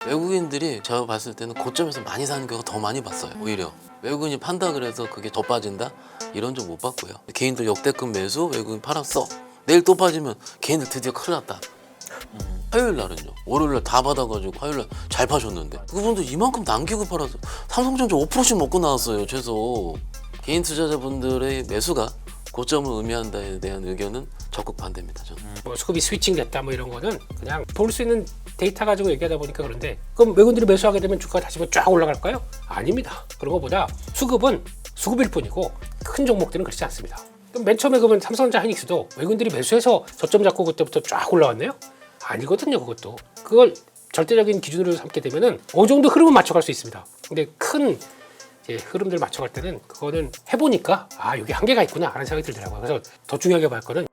외국인들이 제가 봤을 때는 고점에서 많이 사는 경우가 더 많이 봤어요. 오히려 외국인이 판다 그래서 그게 더 빠진다 이런 좀 못 봤고요. 개인들 역대급 매수 외국인 팔았어. 내일 또 빠지면 개인들 드디어 큰일 났다. 화요일 날은요. 월요일 날 다 받아가지고 화요일 날 잘 파셨는데 그분들 이만큼 남기고 팔아서 삼성전자 5%씩 먹고 나왔어요. 최소 개인 투자자분들의 매수가 고점을 의미한다에 대한 의견은 적극 반대입니다. 저는. 뭐 수급이 스위칭 됐다 뭐 이런 거는 그냥 볼 수 있는 데이터 가지고 얘기하다 보니까 그런데 그럼 외국인들이 매수하게 되면 주가가 다시 쫙 올라갈까요? 아닙니다. 그런 것보다 수급은 수급일 뿐이고 큰 종목들은 그렇지 않습니다. 그럼 맨 처음에 그러면 삼성전자 하이닉스도 외국인들이 매수해서 저점 잡고 그때부터 쫙 올라왔네요? 아니거든요. 그것도. 그걸 절대적인 기준으로 삼게 되면은 어느 정도 흐름을 맞춰갈 수 있습니다. 근데 큰 흐름들 맞춰갈 때는 그거는 해보니까 아 여기 한계가 있구나 라는 생각이 들더라고요. 그래서 더 중요하게 볼 거는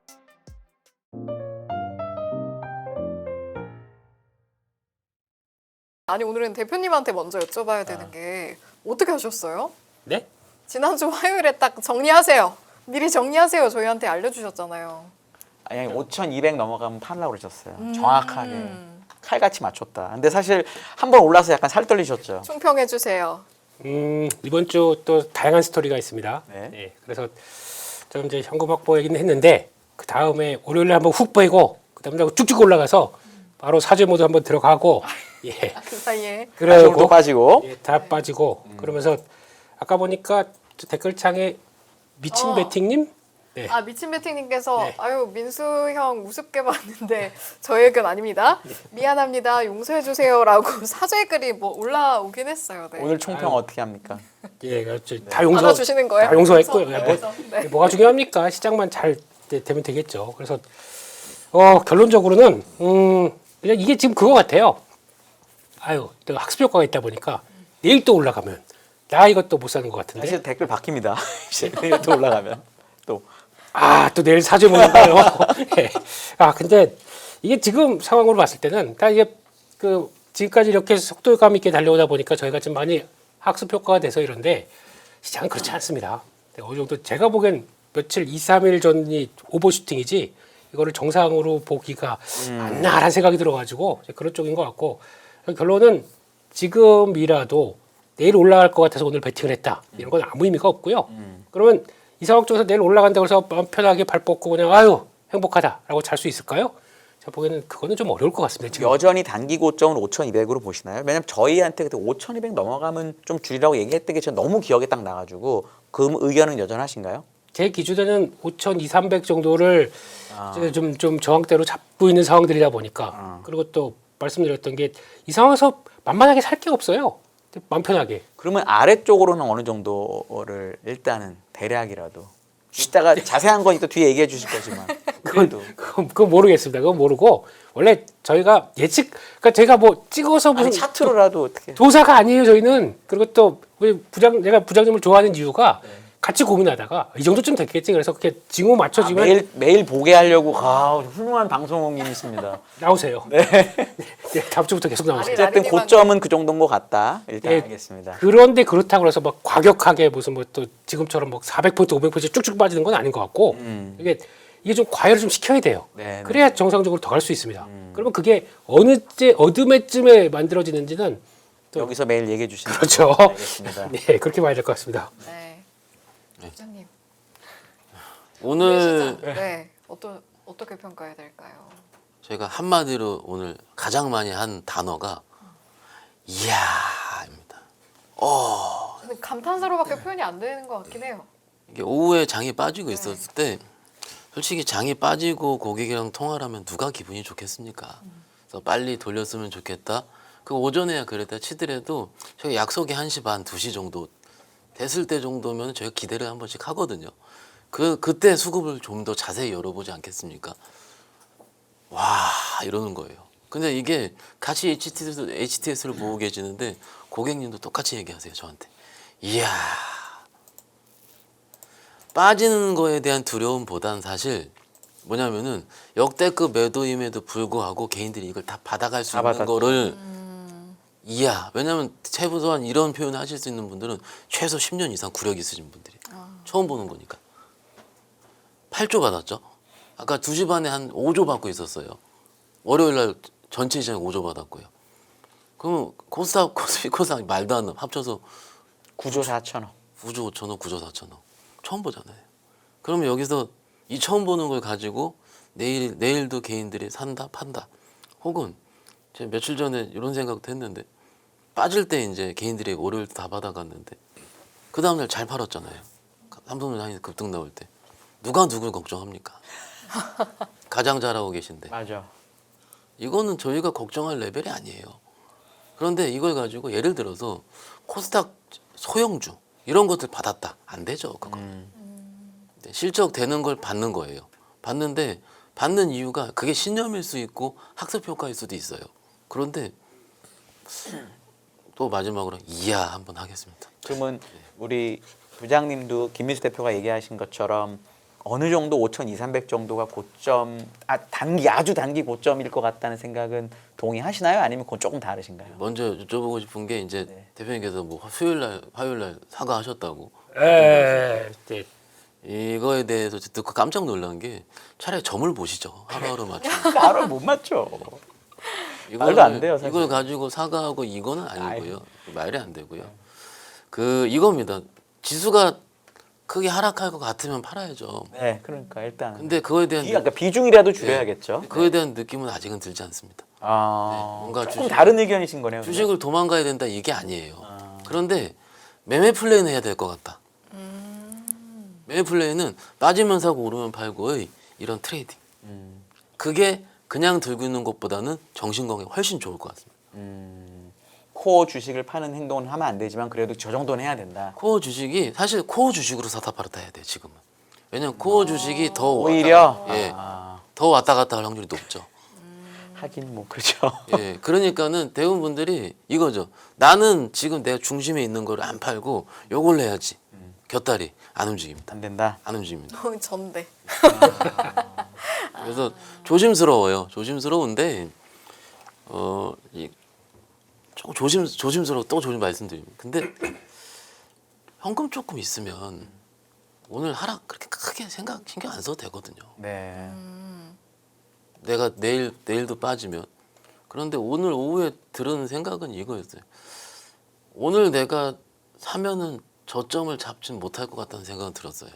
아니 오늘은 대표님한테 먼저 여쭤봐야 되는 게 어떻게 하셨어요? 네? 지난주 화요일에 딱 정리하세요. 미리 정리하세요. 저희한테 알려주셨잖아요. 아니 5,200 넘어가면 팔라고 그러셨어요. 정확하게 칼같이 맞췄다. 근데 사실 한번 올라서 약간 살 떨리셨죠. 총평해 주세요. 이번 주 또 다양한 스토리가 있습니다. 네. 네, 그래서 좀 이제 현금 확보 얘기는 했는데 그 다음에 월요일에 한번 훅 빼고 그 다음에 쭉쭉 올라가서 바로 사죄 모드 한번 들어가고 예. 그 사이에 다시 또 빠지고. 예, 다 빠지고 그러면서 아까 보니까 댓글창에 미친 베팅님 네. 아 미친 배팅님께서 네. 아유 민수 형 우습게 봤는데 저의 건 아닙니다. 미안합니다. 용서해 주세요라고 사죄 글이 뭐 올라오긴 했어요. 네. 오늘 총평 어떻게 합니까? 예, 그렇죠. 다 용서 받아주시는 거예요? 다 용서했고요. 예, 그래서, 네. 뭐가 중요합니까? 시장만 잘 되면 되겠죠. 그래서 결론적으로는 그냥 이게 지금 그거 같아요. 아유, 내가 학습 효과가 있다 보니까 내일 또 올라가면 나 이것도 못 사는 것 같은데. 사실 댓글 바뀝니다. 이제 내일 또 올라가면 또. 또 내일 사죄 먹는다요. 예. 근데 이게 지금 상황으로 봤을 때는 다 이게 그 지금까지 이렇게 속도감 있게 달려오다 보니까 저희가 좀 많이 학습 효과가 돼서 이런데 시장은 그렇지 않습니다. 어느 정도 제가 보기엔 며칠 2, 3일 전이 오버슈팅이지 이거를 정상으로 보기가 않나라는 생각이 들어가지고 그런 쪽인 것 같고 결론은 지금이라도 내일 올라갈 것 같아서 오늘 베팅을 했다 이런 건 아무 의미가 없고요. 그러면 이 상황 쪽에서 내일 올라간다고 해서 마음 편하게 발 뻗고 그냥 아유 행복하다라고 잘 수 있을까요? 제가 보기에는 그거는 좀 어려울 것 같습니다. 지금. 여전히 단기 고점은 5,200으로 보시나요? 왜냐면 저희한테 그때 5,200 넘어가면 좀 줄이라고 얘기했던 게 제가 너무 기억에 딱 나가지고 그 의견은 여전하신가요? 제 기준에는 5,200, 300 정도를 이제 좀 저항대로 잡고 있는 상황들이다 보니까 그리고 또 말씀드렸던 게 이 상황에서 만만하게 살 게 없어요. 마음 편하게. 그러면 아래쪽으로는 어느 정도를 일단은 대략이라도 이따가 자세한 건 또 뒤에 얘기해 주실 거지만 그래도 그건 모르겠습니다. 그건 모르고 원래 저희가 그러니까 제가 뭐 찍어서 무슨 아니, 차트로라도 어떻게 도사가 아니에요. 저희는 그리고 또 우리 내가 부장님을 좋아하는 이유가 같이 고민하다가 이 정도쯤 됐겠지. 그래서 그렇게 징후 맞춰지면 매일 보게 하려고 훌륭한 방송인이십니다. 나오세요. 네. 다음 주부터 계속 나오세요. 어쨌든 고점은 그 정도인 것 같다. 일단 네. 알겠습니다. 그런데 그렇다고 해서 막 과격하게 무슨 뭐 또 지금처럼 뭐 400포인트, 500포인트 쭉쭉 빠지는 건 아닌 것 같고 이게 좀 과열을 좀 시켜야 돼요. 네, 그래야 정상적으로 더 갈 수 있습니다. 그러면 그게 어둠에쯤에 만들어지는지는 또 여기서 매일 얘기해 주시는 그렇죠. 알겠습니다. 네, 그렇게 봐야 될 것 같습니다. 네. 부장님. 오늘 네. 어떻게 평가해야 될까요? 제가 한마디로 오늘 가장 많이 한 단어가 이야입니다. 저는 감탄사로밖에 표현이 안 되는 것 같긴 해요. 이게 오후에 장이 빠지고 있었을 때 솔직히 장이 빠지고 고객이랑 통화를 하면 누가 기분이 좋겠습니까? 그래서 빨리 돌렸으면 좋겠다. 그 오전에야 그랬다 치더라도 저희 약속이 1시 반, 2시 정도 됐을 때 정도면 저희가 기대를 한 번씩 하거든요. 그때 수급을 좀 더 자세히 열어보지 않겠습니까? 와 이러는 거예요. 근데 이게 같이 HTS를 보고 계시는데 고객님도 똑같이 얘기하세요 저한테. 이야 빠지는 거에 대한 두려움보단 사실 뭐냐면은 역대급 매도임에도 불구하고 개인들이 이걸 다 받아갈 수 있는 거를 이야 왜냐면 최소한 이런 표현을 하실 수 있는 분들은 최소 10년 이상 구력이 있으신 분들이 처음 보는 거니까 8조 받았죠. 아까 2시 반에 한 5조 받고 있었어요. 월요일 날 전체 시장에 5조 받았고요. 그러면 코스닥, 코스피, 코스닥 말도 안 나. 합쳐서 9조 4천억. 9조 5천억, 9조 4천억. 처음 보잖아요. 그러면 여기서 이 처음 보는 걸 가지고 내일도 개인들이 산다, 판다. 혹은 제가 며칠 전에 이런 생각도 했는데 빠질 때 이제 개인들이 월요일 다 받아갔는데 그 다음날 잘 팔았잖아요. 삼성전자 급등 나올 때 누가 누굴 걱정합니까? 가장 잘하고 계신데 맞아. 이거는 저희가 걱정할 레벨이 아니에요. 그런데 이걸 가지고 예를 들어서 코스닥 소형주 이런 것들 받았다. 안 되죠. 그거는. 네, 실적 되는 걸 받는 거예요. 받는데 받는 이유가 그게 신념일 수 있고 학습 효과일 수도 있어요. 그런데 또 마지막으로 이야 한번 하겠습니다. 그러면 우리 부장님도 김민수 대표가 얘기하신 것처럼 어느 정도 5,200 정도가 고점, 아주 단기 고점일 것 같다는 생각은 동의하시나요? 아니면 그건 조금 다르신가요? 먼저 여쭤보고 싶은 게 이제 네. 대표님께서 뭐 화요일날 사과하셨다고 네. 이거에 대해서 듣고 깜짝 놀란 게 차라리 점을 보시죠. 하루하루 맞추고. 바로 못 맞죠. 말도 안 돼요, 사실. 이걸 가지고 사과하고 이거는 아니고요. 말이 안 되고요. 이겁니다. 지수가 크게 하락할 것 같으면 팔아야죠. 네, 그러니까 일단. 근데 그거에 대한 그러니까 비중이라도 줄여야겠죠. 그거에 대한 느낌은 아직은 들지 않습니다. 뭔가 뭔가 조금 다른 의견이신 거네요. 주식을 도망가야 된다 이게 아니에요. 그런데 매매 플레이는 해야 될 것 같다. 매매 플레이는 빠지면 사고 오르면 팔고의 이런 트레이딩. 그게 그냥 들고 있는 것보다는 정신 건강에 훨씬 좋을 것 같습니다. 코어 주식을 파는 행동은 하면 안 되지만 그래도 저 정도는 해야 된다. 코어 주식이 사실 코어 주식으로 사다 팔았다 해야 돼요 지금은. 왜냐면 코어 주식이 더 오히려 더 왔다 갔다 할 확률이 높죠. 하긴 뭐 그렇죠. 예, 그러니까는 대부분 분들이 이거죠. 나는 지금 내가 중심에 있는 거를 안 팔고 요걸 해야지. 곁다리 안 움직입니다. 안 된다. 안 움직입니다. 전대. 그래서 조심스러워요. 조심스러운데 조금 조심스러워 또 조심 말씀드립니다. 근데 현금 조금 있으면 오늘 하락 그렇게 크게 신경 안 써도 되거든요. 네. 내가 내일도 빠지면. 그런데 오늘 오후에 들은 생각은 이거였어요. 오늘 내가 사면은 저점을 잡진 못할 것 같다는 생각은 들었어요.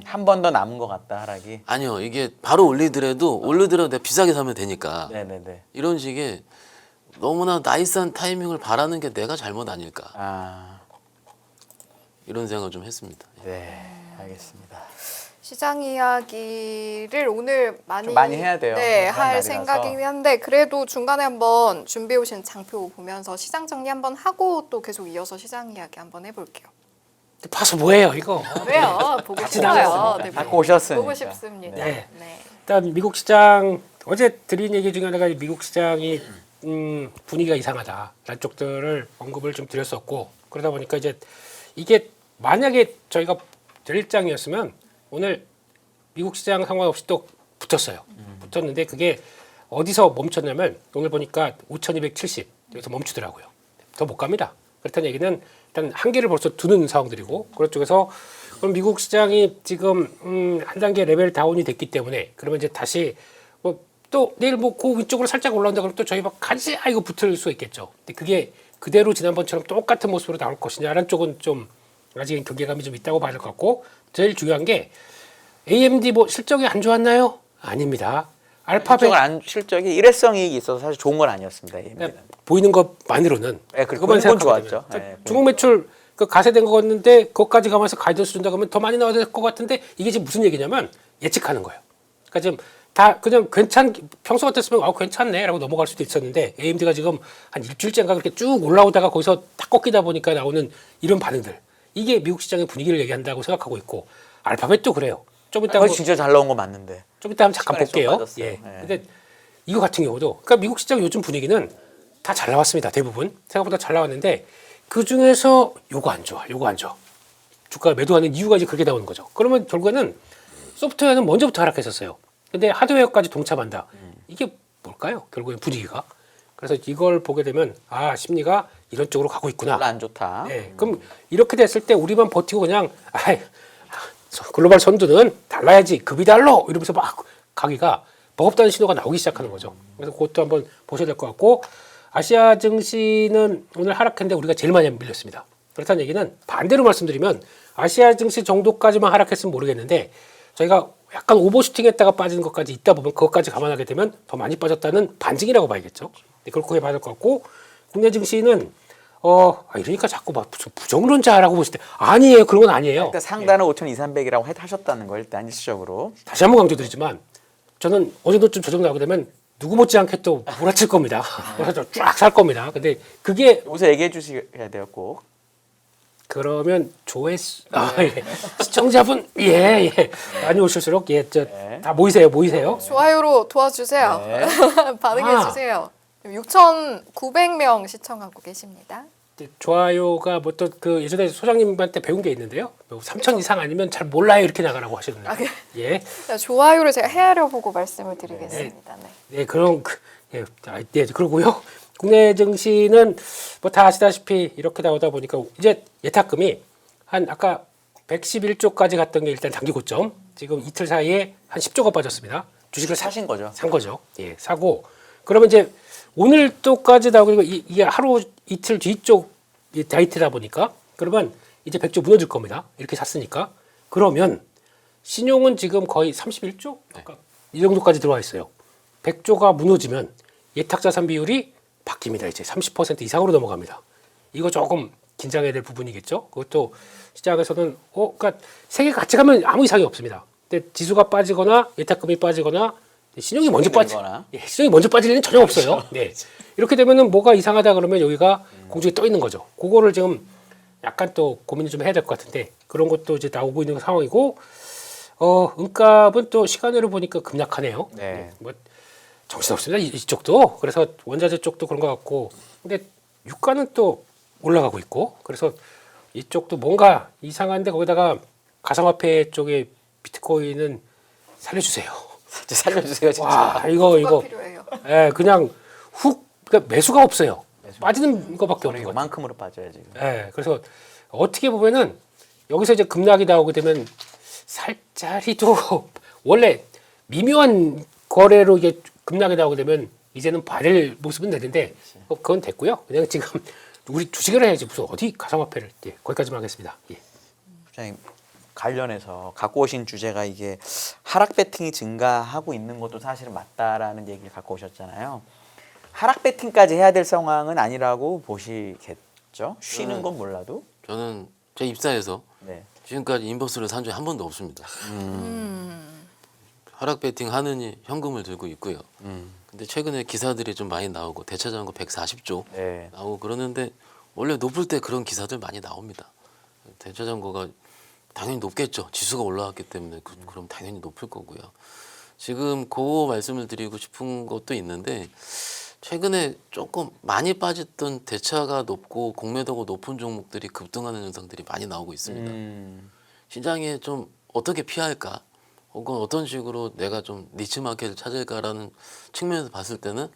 한 번 더 남은 것 같다 하락이. 아니요, 이게 바로 올리더라도 내가 비싸게 사면 되니까. 네네네. 이런 식의 너무나 나이스한 타이밍을 바라는 게 내가 잘못 아닐까. 이런 생각을 좀 했습니다. 네, 알겠습니다. 시장 이야기를 오늘 좀 많이 해야 돼요. 네, 그런 할 날이라서. 생각이긴 한데 그래도 중간에 한번 준비해 오신 장표 보면서 시장 정리 한번 하고 또 계속 이어서 시장 이야기 한번 해볼게요. 봐서 뭐해요 이거. 왜요? 보고 싶어요. 나갔습니다. 네, 갖고 오셨으니까. 보고 싶습니다. 네. 네. 일단 미국 시장 어제 드린 얘기 중에 하나가 미국 시장이 분위기가 이상하다라는 쪽들을 언급을 좀 드렸었고 그러다 보니까 이제 이게 만약에 저희가 전일장이었으면 오늘 미국 시장 상관없이 또 붙었어요. 붙었는데 그게 어디서 멈췄냐면 오늘 보니까 5,270 여기서 멈추더라고요. 더 못 갑니다. 그렇다는 얘기는 일단 한계를 벌써 두는 상황들이고 그런 쪽에서 그럼 미국 시장이 지금 한 단계 레벨 다운이 됐기 때문에 그러면 이제 다시 뭐 또 내일 뭐 그 위쪽으로 살짝 올라온다 그러면 또 저희 막 가지 이거 붙을 수 있겠죠. 근데 그게 그대로 지난번처럼 똑같은 모습으로 나올 것이냐라는 쪽은 좀 아직은 경계감이 좀 있다고 봐야 될 것 같고 제일 중요한 게 AMD 뭐 실적이 안 좋았나요? 아닙니다. 알파벳 실적이 일회성이 있어서 사실 좋은 건 아니었습니다. 그러니까 보이는 것만으로는 네, 그것만 그건 생각하면 좋았죠. 되면. 네, 중국 매출 그 가세된 거였는데 그것까지 가면서 가이던스 준다 그러면 더 많이 나와야 될 것 같은데 이게 지금 무슨 얘기냐면 예측하는 거예요. 그러니까 지금 다 그냥 평소 같았으면 괜찮네라고 넘어갈 수도 있었는데 AMD가 지금 한 일주일째인가 그렇게 쭉 올라오다가 거기서 딱 꺾이다 보니까 나오는 이런 반응들 이게 미국 시장의 분위기를 얘기한다고 생각하고 있고 알파벳도 그래요. 좀 이따 진짜 잘 나온 거 맞는데. 좀 이따 한번 잠깐 시간에 좀 볼게요. 빠졌어요. 예. 네. 근데 이거 같은 경우도 그러니까 미국 시장 요즘 분위기는 다 잘 나왔습니다. 대부분 생각보다 잘 나왔는데 그 중에서 요거 안 좋아. 주가가 매도하는 이유가 이제 그렇게 나오는 거죠. 그러면 결국에는 소프트웨어는 먼저부터 하락했었어요. 근데 하드웨어까지 동참한다. 이게 뭘까요? 결국엔 분위기가. 그래서 이걸 보게 되면 심리가 이런 쪽으로 가고 있구나. 별로 안 좋다. 네, 그럼 이렇게 됐을 때 우리만 버티고 그냥 글로벌 선두는 달라야지 급이 달러 이러면서 막 가기가 버겁다는 신호가 나오기 시작하는 거죠. 그래서 그것도 한번 보셔야 될 것 같고 아시아 증시는 오늘 하락했는데 우리가 제일 많이 밀렸습니다. 그렇다는 얘기는 반대로 말씀드리면 아시아 증시 정도까지만 하락했으면 모르겠는데 저희가 약간 오버슈팅했다가 빠지는 것까지 있다 보면 그것까지 감안하게 되면 더 많이 빠졌다는 반증이라고 봐야겠죠. 네, 그렇게 봐야 될 것 같고 국내 증시는 이러니까 자꾸 막 무슨 부정론자라고 보실 때 아니에요. 그런 건 아니에요. 일단 상단은 5,200이라고 하셨다는 거 일단 일시적으로. 다시 한번 강조드리지만 저는 어느 정도쯤 조정 나오게 되면 누구 못지않게 또 몰아칠 겁니다. 그래서 쫙 살 겁니다. 근데 그게 여기서 얘기해 주셔야 돼요 꼭. 그러면 조회수 예. 시청자분 예 많이 오실수록 다 모이세요. 좋아요로 도와주세요. 네. 반응해주세요. 6,900명 시청하고 계십니다. 좋아요가 뭐 또 그 예전에 소장님한테 배운 게 있는데요. 3,000 이상 아니면 잘 몰라요 이렇게 나가라고 하시는데. 아, 예. 좋아요를 제가 헤아려 보고 말씀을 드리겠습니다. 네. 네, 그러고요. 국내 증시는 뭐 다 아시다시피 이렇게 나오다 보니까 이제 예탁금이 한 아까 111조까지 갔던 게 일단 단기 고점. 지금 이틀 사이에 한 10조가 빠졌습니다. 주식을 사신 거죠. 산 거죠. 예, 사고 그러면 이제 오늘 또까지 나오고 이게 하루 이틀 뒤쪽 다이트다 보니까 그러면 이제 100조 무너질 겁니다. 이렇게 샀으니까 그러면 신용은 지금 거의 31조 이 정도까지 들어와 있어요. 100조가 무너지면 예탁자산 비율이 바뀝니다. 이제 30% 이상으로 넘어갑니다. 이거 조금 긴장해야 될 부분이겠죠. 그것도 시장에서는 그러니까 세 개 같이 가면 아무 이상이 없습니다. 근데 지수가 빠지거나 예탁금이 빠지거나 신용이 먼저 신용이 먼저 빠질 일은 전혀 없어요. 네. 이렇게 되면은 뭐가 이상하다 그러면 여기가 공중에 떠 있는 거죠. 그거를 지금 약간 또 고민을 좀 해야 될 것 같은데 그런 것도 이제 나오고 있는 상황이고 은값은 또 시간으로 보니까 급락하네요. 네. 뭐 정신없습니다. 이쪽도. 그래서 원자재 쪽도 그런 것 같고 근데 유가는 또 올라가고 있고 그래서 이쪽도 뭔가 이상한데 거기다가 가상화폐 쪽에 비트코인은 살려주세요. 살려주세요 진짜. 와 이거 필요해요. 예, 그냥 그러니까 매수가 없어요. 빠지는 것밖에 없는 거죠. 이만큼으로 빠져요 지금. 예, 그래서 어떻게 보면은 여기서 이제 급락이 나오게 되면 살짜리도 원래 미묘한 거래로 이게 급락이 나오게 되면 이제는 받을 모습은 되는데 그건 됐고요. 그냥 지금 우리 주식을 해야지 무슨 어디 가상화폐를 거기까지만 하겠습니다. 예. 부장님 관련해서 갖고 오신 주제가 이게 하락 배팅이 증가하고 있는 것도 사실은 맞다라는 얘기를 갖고 오셨잖아요. 하락 배팅까지 해야 될 상황은 아니라고 보시겠죠? 쉬는 건 몰라도. 저는 제 입사해서 네. 지금까지 인버스를 산 적이 한 번도 없습니다. 하락 배팅 하느니 현금을 들고 있고요. 근데 최근에 기사들이 좀 많이 나오고 대차장고 140조 네. 나오고 그러는데 원래 높을 때 그런 기사들 많이 나옵니다. 대차장고가 당연히 높겠죠. 지수가 올라왔기 때문에 그럼 당연히 높을 거고요. 지금 그 말씀을 드리고 싶은 것도 있는데 최근에 조금 많이 빠졌던 대차가 높고 공매도가 높은 종목들이 급등하는 현상들이 많이 나오고 있습니다. 시장에 좀 어떻게 피할까 혹은 어떤 식으로 내가 좀 니치 마켓을 찾을까라는 측면에서 봤을 때는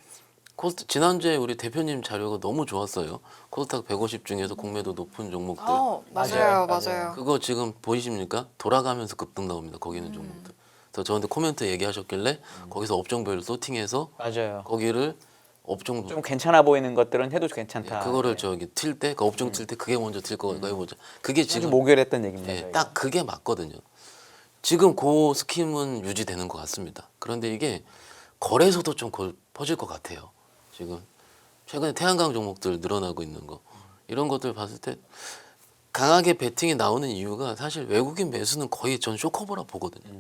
지난주에 우리 대표님 자료가 너무 좋았어요. 코스닥 150 중에서 공매도 높은 종목들. 맞아요. 그거 지금 보이십니까? 돌아가면서 급등 나옵니다. 거기 있는 종목들. 그래서 저한테 코멘트 얘기하셨길래 거기서 업종별로 소팅해서 맞아요. 거기를 업종 좀 괜찮아 보이는 것들은 해도 괜찮다. 그거를 저기 틀 때, 그 업종 틀 때 그게 먼저 틀 거가 해보자. 그게 지금 지금 목요일했던 얘기입니다. 예, 저희가. 딱 그게 맞거든요. 지금 그 스킴은 유지되는 것 같습니다. 그런데 이게 거래소도 좀 퍼질 것 같아요. 지금 최근에 태양광 종목들 늘어나고 있는 거 이런 것들 봤을 때 강하게 베팅이 나오는 이유가 사실 외국인 매수는 거의 전 쇼커버라 보거든요.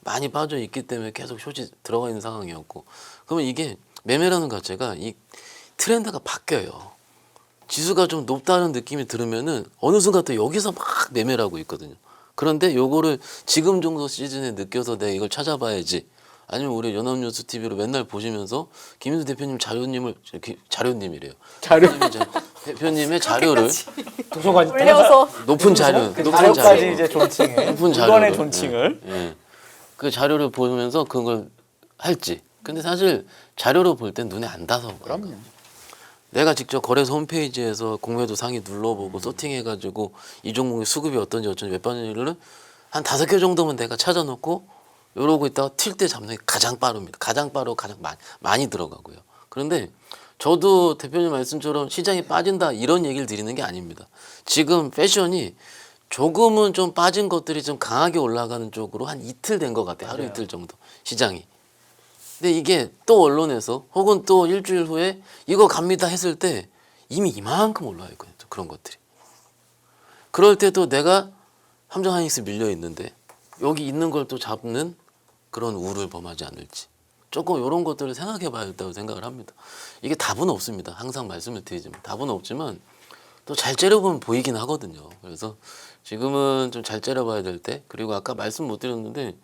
많이 빠져 있기 때문에 계속 숏이 들어가 있는 상황이었고 그러면 이게 매매라는 자체가 이 트렌드가 바뀌어요. 지수가 좀 높다는 느낌이 들으면은 어느 순간 또 여기서 막 매매를 하고 있거든요. 그런데 요거를 지금 정도 시즌에 느껴서 내가 이걸 찾아봐야지. 아니면 우리 연합뉴스 TV로 맨날 보시면서 김인수 대표님 자료님이래요. 대표님의 자료를 도서관 올려서 높은 높은 자료까지 자료, 이제 존칭을 높은 물건의 자료를, 존칭을 예. 그 자료를 보면서 그걸 할지. 근데 사실 자료로 볼 땐 눈에 안 닿아서 그럼요. 내가 직접 거래소 홈페이지에서 공매도 상위 눌러보고 소팅해가지고 이 종목의 수급이 어떤지 몇 번지를 한 5개 정도면 내가 찾아놓고 이러고 있다가 튈 때 잡는 게 가장 빠릅니다. 가장 빠르고 가장 많이 들어가고요. 그런데 저도 대표님 말씀처럼 시장이 빠진다 이런 얘기를 드리는 게 아닙니다. 지금 패션이 조금은 좀 빠진 것들이 좀 강하게 올라가는 쪽으로 한 이틀 된 것 같아요. 하루 이틀 정도 시장이. 근데 이게 또 언론에서 혹은 또 일주일 후에 이거 갑니다 했을 때 이미 이만큼 올라와 있거든요. 그런 것들이. 그럴 때도 내가 함정 하이닉스 밀려 있는데 여기 있는 걸 또 잡는 그런 우를 범하지 않을지 조금 이런 것들을 생각해 봐야 된다고 생각을 합니다. 이게 답은 없습니다. 항상 말씀을 드리지만 답은 없지만 또 잘 째려보면 보이긴 하거든요. 그래서 지금은 좀 잘 째려봐야 될 때, 그리고 아까 말씀 못 드렸는데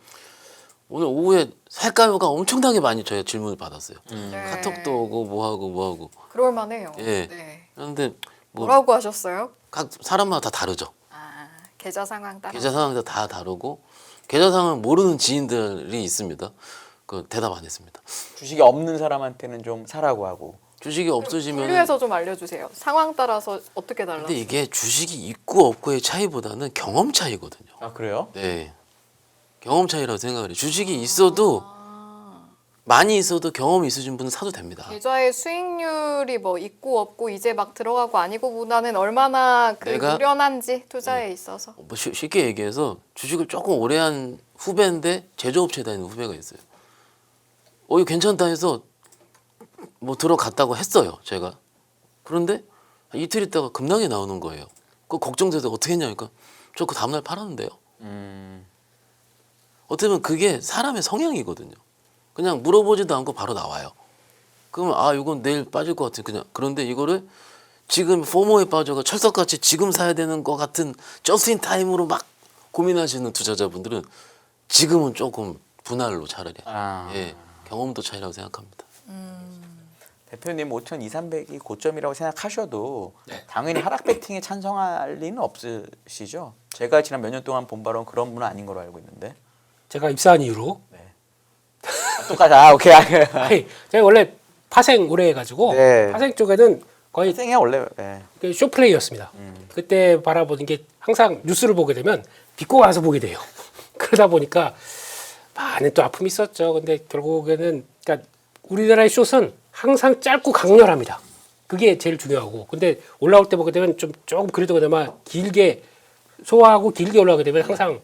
오늘 오후에 살까요가 엄청나게 많이 저희가 질문을 받았어요. 네. 카톡도 오고 뭐하고 그럴만해요. 예. 네. 그런데 뭐 뭐라고 하셨어요? 각 사람마다 다 다르죠. 아, 계좌 상황 따라. 계좌 상황도 다 다르고 계좌 상황을 모르는 지인들이 있습니다. 그 대답 안 했습니다. 주식이 없는 사람한테는 좀 사라고 하고. 주식이 없어지면 분류해서 좀 알려주세요. 상황 따라서 어떻게 달라? 근데 이게 주식이 있고 없고의 차이보다는 경험 차이거든요. 아 그래요? 네. 경험 차이라고 생각을 해요. 주식이 있어도 많이 있어도 경험이 있으신 분은 사도 됩니다. 계좌의 수익률이 뭐 있고 없고 이제 막 들어가고 아니고보다는 얼마나 그 내가- 유연한지 투자에 있어서. 뭐 쉽게 얘기해서 주식을 조금 오래 한 후배인데 제조업체에 다니는 후배가 있어요. 이거 괜찮다 해서 뭐 들어갔다고 했어요, 제가. 그런데 이틀 있다가 급락이 나오는 거예요. 그 걱정돼서 어떻게 했냐니까 저 그 다음날 팔았는데요. 어떻게 보면 그게 사람의 성향이거든요. 그냥 물어보지도 않고 바로 나와요. 그러면 아 이건 내일 빠질 것 같은 그냥 그런데 이거를 지금 포모에 빠져가 철석같이 지금 사야 되는 것 같은 저스트 인 타임으로 막 고민하시는 투자자분들은 지금은 조금 분할로 차라리 예, 경험도 차이라고 생각합니다. 대표님 5,200, 300이 고점이라고 생각하셔도 당연히 하락 배팅에 찬성할 리는 없으시죠? 제가 지난 몇 년 동안 본 바로는 그런 분은 아닌 걸로 알고 있는데. 제가 입사한 이후로 똑같아. 아, 오케이. 아니, 제가 원래 파생 오래 해가지고 네. 파생 쪽에는 거의 생애 원래 네. 그 쇼플레이였습니다. 그때 바라보는 게 항상 뉴스를 보게 되면 빚고 가서 보게 돼요. 그러다 보니까 많은 또 아픔이 있었죠. 근데 결국에는 그러니까 우리나라의 숏은 항상 짧고 강렬합니다. 그게 제일 중요하고. 근데 올라올 때 보게 되면 조금 그래도 그나마 길게 소화하고 길게 올라가게 되면 항상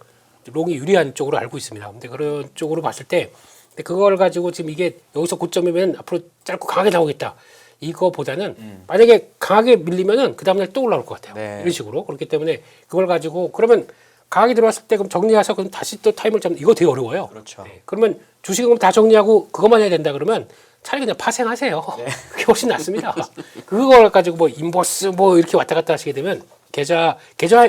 롱이 유리한 쪽으로 알고 있습니다. 근데 그런 쪽으로 봤을 때 근데 그걸 가지고 지금 이게 여기서 고점이면 앞으로 짧고 강하게 나오겠다. 이거보다는 만약에 강하게 밀리면은 그 다음날 또 올라올 것 같아요. 네. 이런 식으로. 그렇기 때문에 그걸 가지고 그러면 강하게 들어왔을 때 그럼 정리해서 그럼 다시 또 타임을 잡는 이거 되게 어려워요. 그렇죠. 네. 그러면 주식은 다 정리하고 그것만 해야 된다 그러면 차라리 그냥 파생하세요. 그게 훨씬 낫습니다. 그걸 가지고 뭐 인버스 뭐 이렇게 왔다 갔다 하시게 되면 계좌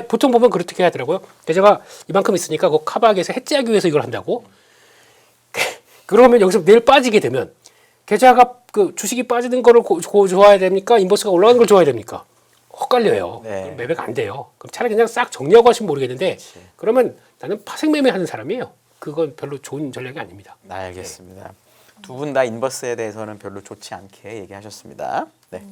보통 보면 그렇게 하더라고요. 계좌가 이만큼 있으니까 그 카바하기에서 해지하기 위해서 이걸 한다고. 그러면 여기서 내일 빠지게 되면 계좌가 그 주식이 빠지는 거를 좋아야 됩니까? 인버스가 올라가는 걸 좋아야 됩니까? 헛갈려요. 네. 그럼 매매가 안 돼요. 그럼 차라리 그냥 싹 정리하고 하시면 모르겠는데 그러면 나는 파생 매매하는 사람이에요. 그건 별로 좋은 전략이 아닙니다. 알겠습니다. 두 분 다 인버스에 대해서는 별로 좋지 않게 얘기하셨습니다. 네.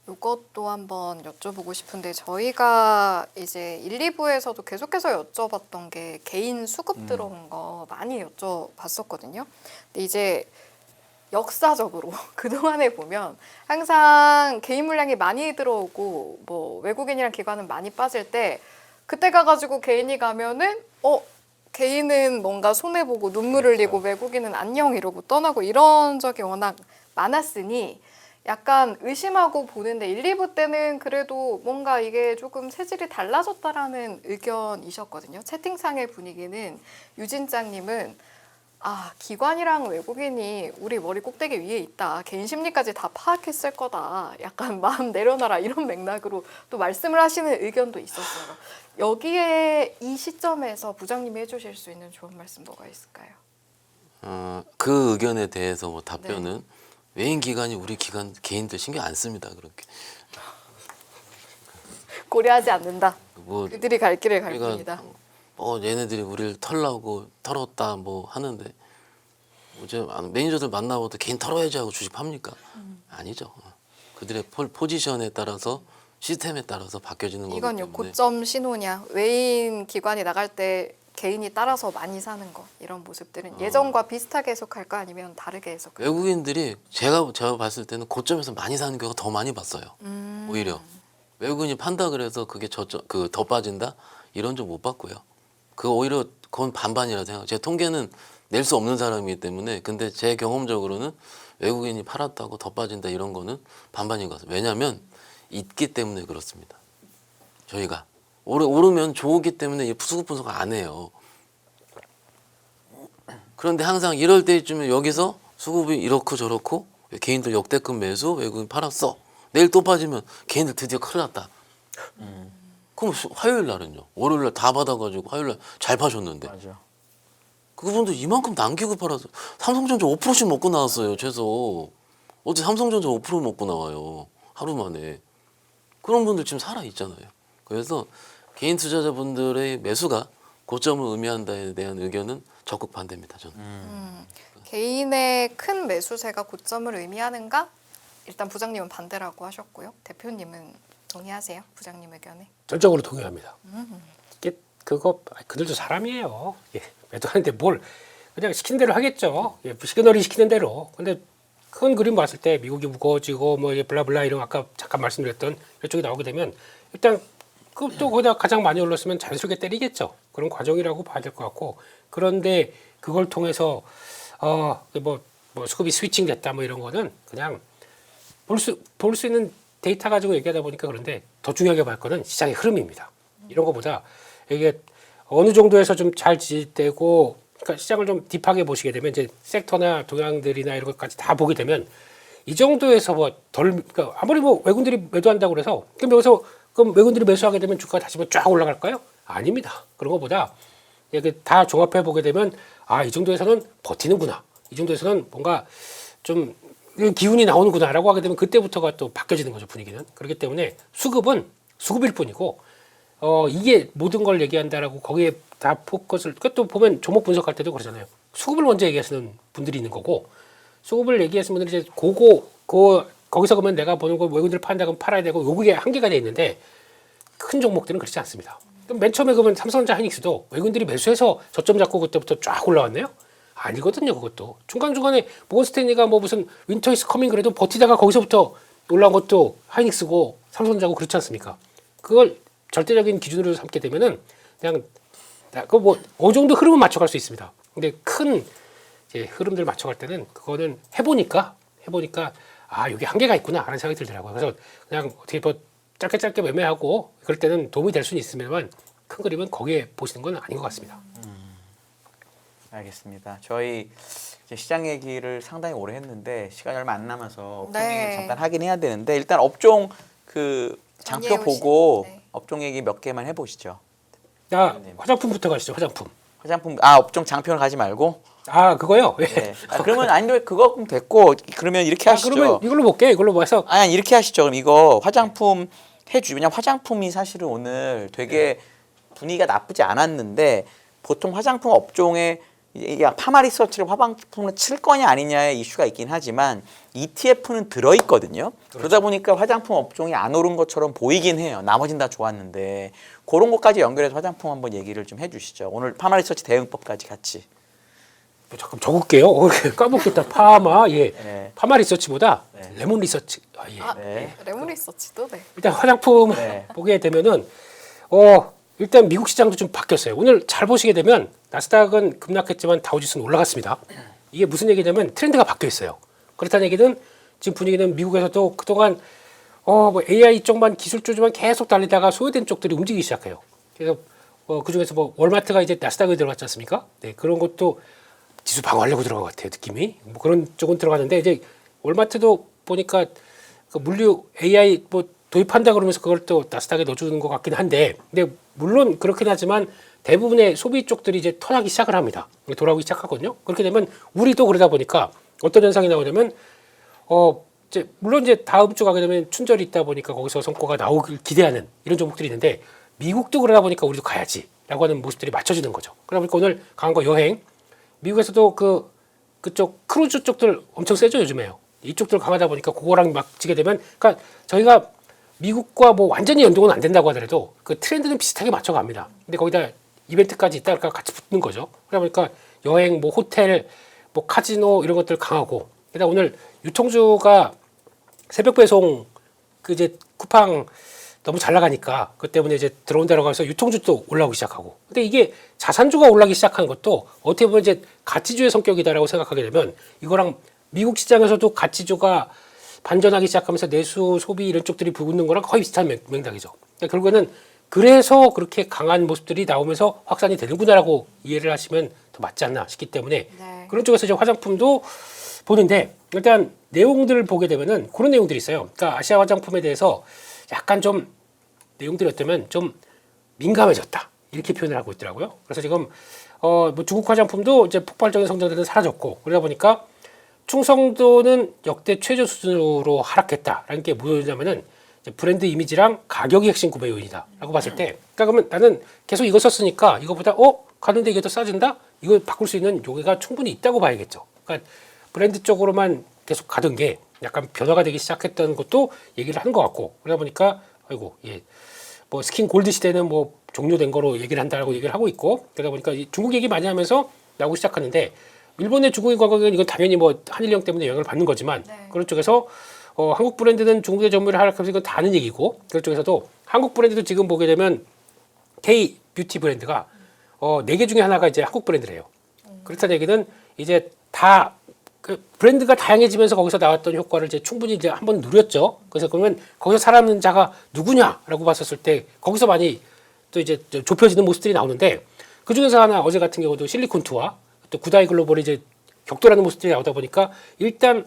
이것도 한번 여쭤보고 싶은데 저희가 이제 1, 2부에서도 계속해서 여쭤봤던 게 개인 수급 들어온 거 많이 여쭤봤었거든요. 근데 이제 역사적으로 그동안에 보면 항상 개인 물량이 많이 들어오고 뭐 외국인이랑 기관은 많이 빠질 때 그때 가가지고 개인이 가면은 개인은 뭔가 손해보고 눈물 흘리고 외국인은 안녕 이러고 떠나고 이런 적이 워낙 많았으니 약간 의심하고 보는데 1, 2부 때는 그래도 뭔가 이게 조금 체질이 달라졌다라는 의견이셨거든요. 채팅창의 분위기는 유진장님은 기관이랑 외국인이 우리 머리 꼭대기 위에 있다. 개인 심리까지 다 파악했을 거다. 약간 마음 내려놔라 이런 맥락으로 또 말씀을 하시는 의견도 있었어요. 여기에 이 시점에서 부장님이 해주실 수 있는 좋은 말씀 뭐가 있을까요? 그 의견에 대해서 뭐 답변은 외인 기관이 우리 기관 개인들 신경 안 씁니다. 그렇게 고려하지 않는다. 뭐 그들이 갈 길을 갈 우리가 뿐이다. 얘네들이 우리를 털라고 털었다 뭐 하는데 이제 매니저들 만나고도 개인 털어야지 하고 주식 팝니까? 아니죠. 그들의 포지션에 따라서 시스템에 따라서 바뀌어지는 거기 이건 때문에 고점 신호냐? 외인 기관이 나갈 때 개인이 따라서 많이 사는 거 이런 모습들은 예전과 비슷하게 해석할까 아니면 다르게 해석할까? 외국인들이 제가 봤을 때는 고점에서 많이 사는 경우가 더 많이 봤어요. 오히려 외국인이 판다 그래서 그게 더 빠진다 이런 좀 못 봤고요. 그 오히려 그건 반반이라 생각. 제 통계는 낼 수 없는 사람이기 때문에 근데 제 경험적으로는 외국인이 팔았다고 더 빠진다 이런 거는 반반인 것 같아요. 왜냐하면 있기 때문에 그렇습니다. 저희가 오르면 좋기 때문에 수급 분석 안 해요. 그런데 항상 이럴 때쯤에 여기서 수급이 이렇고 저렇고 개인들 역대급 매수 외국인 팔았어. 내일 또 빠지면 개인들 드디어 큰일 났다. 그럼 화요일 날은요. 월요일 날 다 받아가지고 화요일 날 잘 파셨는데 맞아. 그분들 이만큼 남기고 팔아서 삼성전자 5%씩 먹고 나왔어요. 최소. 어제 삼성전자 5% 먹고 나와요. 하루 만에. 그런 분들 지금 살아있잖아요. 그래서 개인 투자자분들의 매수가 고점을 의미한다에 대한 의견은 적극 반대입니다. 저는. 개인의 큰 매수세가 고점을 의미하는가? 일단 부장님은 반대라고 하셨고요. 대표님은 동의하세요? 부장님 의견에? 전적으로 동의합니다. 이게 그들도 사람이에요. 예, 매도하는데 뭘 그냥 시키는 대로 하겠죠. 예, 시그널이 시키는 대로. 근데 큰 그림 봤을 때 미국이 무거워지고 뭐 블라블라 이런 아까 잠깐 말씀드렸던 이쪽이 나오게 되면 일단 그또 거기다 가장 많이 올랐으면 자연스럽게 때리겠죠. 그런 과정이라고 봐야 될 것 같고 그런데 그걸 통해서 뭐 수급이 스위칭 됐다 뭐 이런 거는 그냥 볼 수 있는 데이터 가지고 얘기하다 보니까 그런데 더 중요하게 볼 거는 시장의 흐름입니다. 이런 것보다 이게 어느 정도에서 좀 잘 지지되고 그러니까 시장을 좀 딥하게 보시게 되면 이제 섹터나 동향들이나 이런 것까지 다 보게 되면 이 정도에서 그러니까 아무리 뭐 외국인들이 매도한다고 그래서 그럼 여기서 그럼 외국인들이 매수하게 되면 주가가 다시 쫙 올라갈까요? 아닙니다. 그런 것보다 이게 다 종합해 보게 되면 이 정도에서는 버티는구나. 이 정도에서는 뭔가 좀 기운이 나오는구나라고 하게 되면 그때부터가 또 바뀌어지는 거죠, 분위기는. 그렇기 때문에 수급은 수급일 뿐이고 이게 모든 걸 얘기한다라고 거기에 다 포커스를 또 보면 종목 분석할 때도 그러잖아요. 수급을 먼저 얘기하시는 분들이 있는 거고 수급을 얘기하시는 분들이 이제 거기서 그러면 내가 보는 거 외국인들 판다 그러면 팔아야 되고 요게 한계가 돼 있는데 큰 종목들은 그렇지 않습니다. 그럼 맨 처음에 그러면 삼성전자 하이닉스도 외국인들이 매수해서 저점 잡고 그때부터 쫙 올라왔네요? 아니거든요, 그것도. 중간중간에 모건스탠리가 뭐 무슨 윈터 이스 커밍 그래도 버티다가 거기서부터 올라온 것도 하이닉스고 삼성전자고 그렇지 않습니까? 그걸 절대적인 기준으로 삼게 되면은 그냥 뭐 어느 정도 흐름은 맞춰갈 수 있습니다. 근데 큰 이제 흐름들 맞춰갈 때는 그거는 해보니까 이게 한계가 있구나라는 생각이 들더라고요. 그래서 그냥 어떻게 뭐 짧게 매매하고 그럴 때는 도움이 될 수는 있으면 큰 그림은 거기에 보시는 건 아닌 것 같습니다. 알겠습니다. 저희 이제 시장 얘기를 상당히 오래 했는데 시간이 얼마 안 남아서 업종 네. 얘기 잠깐 하긴 해야 되는데 일단 업종 그 장표 정리해 보고 오신, 네. 업종 얘기 몇 개만 해보시죠. 화장품부터 가시죠. 화장품 업종 장표를 가지 말고. 그거요? 예. 네. 그러면 아닌데 그거 됐고 그러면 이렇게 하시죠. 그러면 이걸로 볼게요. 이걸로 뭐 해서 아니 이렇게 하시죠. 그럼 이거 화장품 왜냐면 화장품이 사실은 오늘 되게 분위기가 나쁘지 않았는데 보통 화장품 업종에 파마리서치를 화장품을 칠 거냐 아니냐의 이슈가 있긴 하지만 ETF는 들어있거든요. 그러다 보니까 화장품 업종이 안 오른 것처럼 보이긴 해요. 나머진 다 좋았는데 그런 것까지 연결해서 화장품 한번 얘기를 좀 해주시죠. 오늘 파마리서치 대응법까지 같이. 잠깐 적을게요. 까먹겠다. 파마 네. 파마 리서치보다 네. 레몬 리서치. 네. 레몬 리서치도 네. 일단 화장품 네. 보게 되면은 일단 미국 시장도 좀 바뀌었어요. 오늘 잘 보시게 되면 나스닥은 급락했지만 다우지수는 올라갔습니다. 이게 무슨 얘기냐면 트렌드가 바뀌어 있어요. 그렇다는 얘기는 지금 분위기는 미국에서도 그동안 뭐 AI 쪽만 기술 쪽만 계속 달리다가 소외된 쪽들이 움직이기 시작해요. 그래서 그 중에서 뭐 월마트가 이제 나스닥에 들어갔지 않습니까? 네, 그런 것도 지수 방어하려고 들어간 것 같아요. 느낌이 뭐 그런 쪽은 들어가는데 이제 월마트도 보니까 그 물류 AI 뭐 도입한다 그러면서 그걸 또 나스닥에 넣어주는 것 같긴 한데 근데 물론 그렇긴 하지만 대부분의 소비 쪽들이 이제 턴하기 시작을 합니다. 돌아오기 시작하거든요. 그렇게 되면 우리도 그러다 보니까 어떤 현상이 나오냐면 물론 이제 다음 주 가게 되면 춘절이 있다 보니까 거기서 성과가 나오길 기대하는 이런 종목들이 있는데 미국도 그러다 보니까 우리도 가야지라고 하는 모습들이 맞춰지는 거죠. 그러다 보니까 오늘 강한 거 여행 미국에서도 그쪽 크루즈 쪽들 엄청 세죠 요즘에요. 이쪽들 강하다 보니까 그거랑 막 지게 되면 그러니까 저희가 미국과 뭐 완전히 연동은 안 된다고 하더라도 그 트렌드는 비슷하게 맞춰갑니다. 근데 거기다 이벤트까지 있다가 같이 붙는 거죠. 그러다 보니까 여행, 뭐 호텔, 뭐 카지노 이런 것들 강하고, 게다가 오늘 유통주가 새벽 배송 그 이제 쿠팡 너무 잘 나가니까 그 때문에 이제 들어온다라고 해서 유통주도 올라오기 시작하고. 근데 이게 자산주가 올라가기 시작한 것도 어떻게 보면 이제 가치주의 성격이다라고 생각하게 되면 이거랑 미국 시장에서도 가치주가 반전하기 시작하면서 내수, 소비 이런 쪽들이 붙는 거랑 거의 비슷한 맥락이죠. 그러니까 결국에는 그래서 그렇게 강한 모습들이 나오면서 확산이 되는구나라고 이해를 하시면 더 맞지 않나 싶기 때문에 네. 그런 쪽에서 이제 화장품도 보는데 일단 내용들을 보게 되면은 그런 내용들이 있어요. 그러니까 아시아 화장품에 대해서 약간 좀 내용들이 어쩌면 좀 민감해졌다 이렇게 표현을 하고 있더라고요. 그래서 지금 뭐 중국 화장품도 이제 폭발적인 성장세는 사라졌고 그러다 보니까 충성도는 역대 최저 수준으로 하락했다라는 게 뭐냐면은 이제 브랜드 이미지랑 가격이 핵심 구매 요인이다라고 봤을 때, 그러니까 그러면 나는 계속 이거 썼으니까 이거보다 가는데 이게 더 싸진다? 이걸 바꿀 수 있는 요기가 충분히 있다고 봐야겠죠. 그러니까 브랜드 쪽으로만 계속 가던 게 약간 변화가 되기 시작했던 것도 얘기를 하는 것 같고 그러다 보니까 아이고 뭐 스킨 골드 시대는 뭐 종료된 거로 얘기를 한다라고 얘기를 하고 있고 그러다 보니까 중국 얘기 많이 하면서 나오기 시작하는데 일본의 중국인 관광객은 이건 당연히 뭐 한일령 때문에 영향을 받는 거지만 네. 그런 쪽에서 한국 브랜드는 중국의 전물을 하락하면서 이건 다 아는 얘기고 그런 쪽에서도 한국 브랜드도 지금 보게 되면 K 뷰티 브랜드가 4개 중에 하나가 이제 한국 브랜드래요. 그렇다는 얘기는 이제 다 그 브랜드가 다양해지면서 거기서 나왔던 효과를 이제 충분히 이제 한번 누렸죠. 그래서 그러면 거기서 살아남는 자가 누구냐라고 봤었을 때 거기서 많이 또 이제 좁혀지는 모습들이 나오는데 그 중에서 하나 어제 같은 경우도 실리콘투와 또 구다이 글로벌이 이제 격돌하는 모습들이 나오다 보니까 일단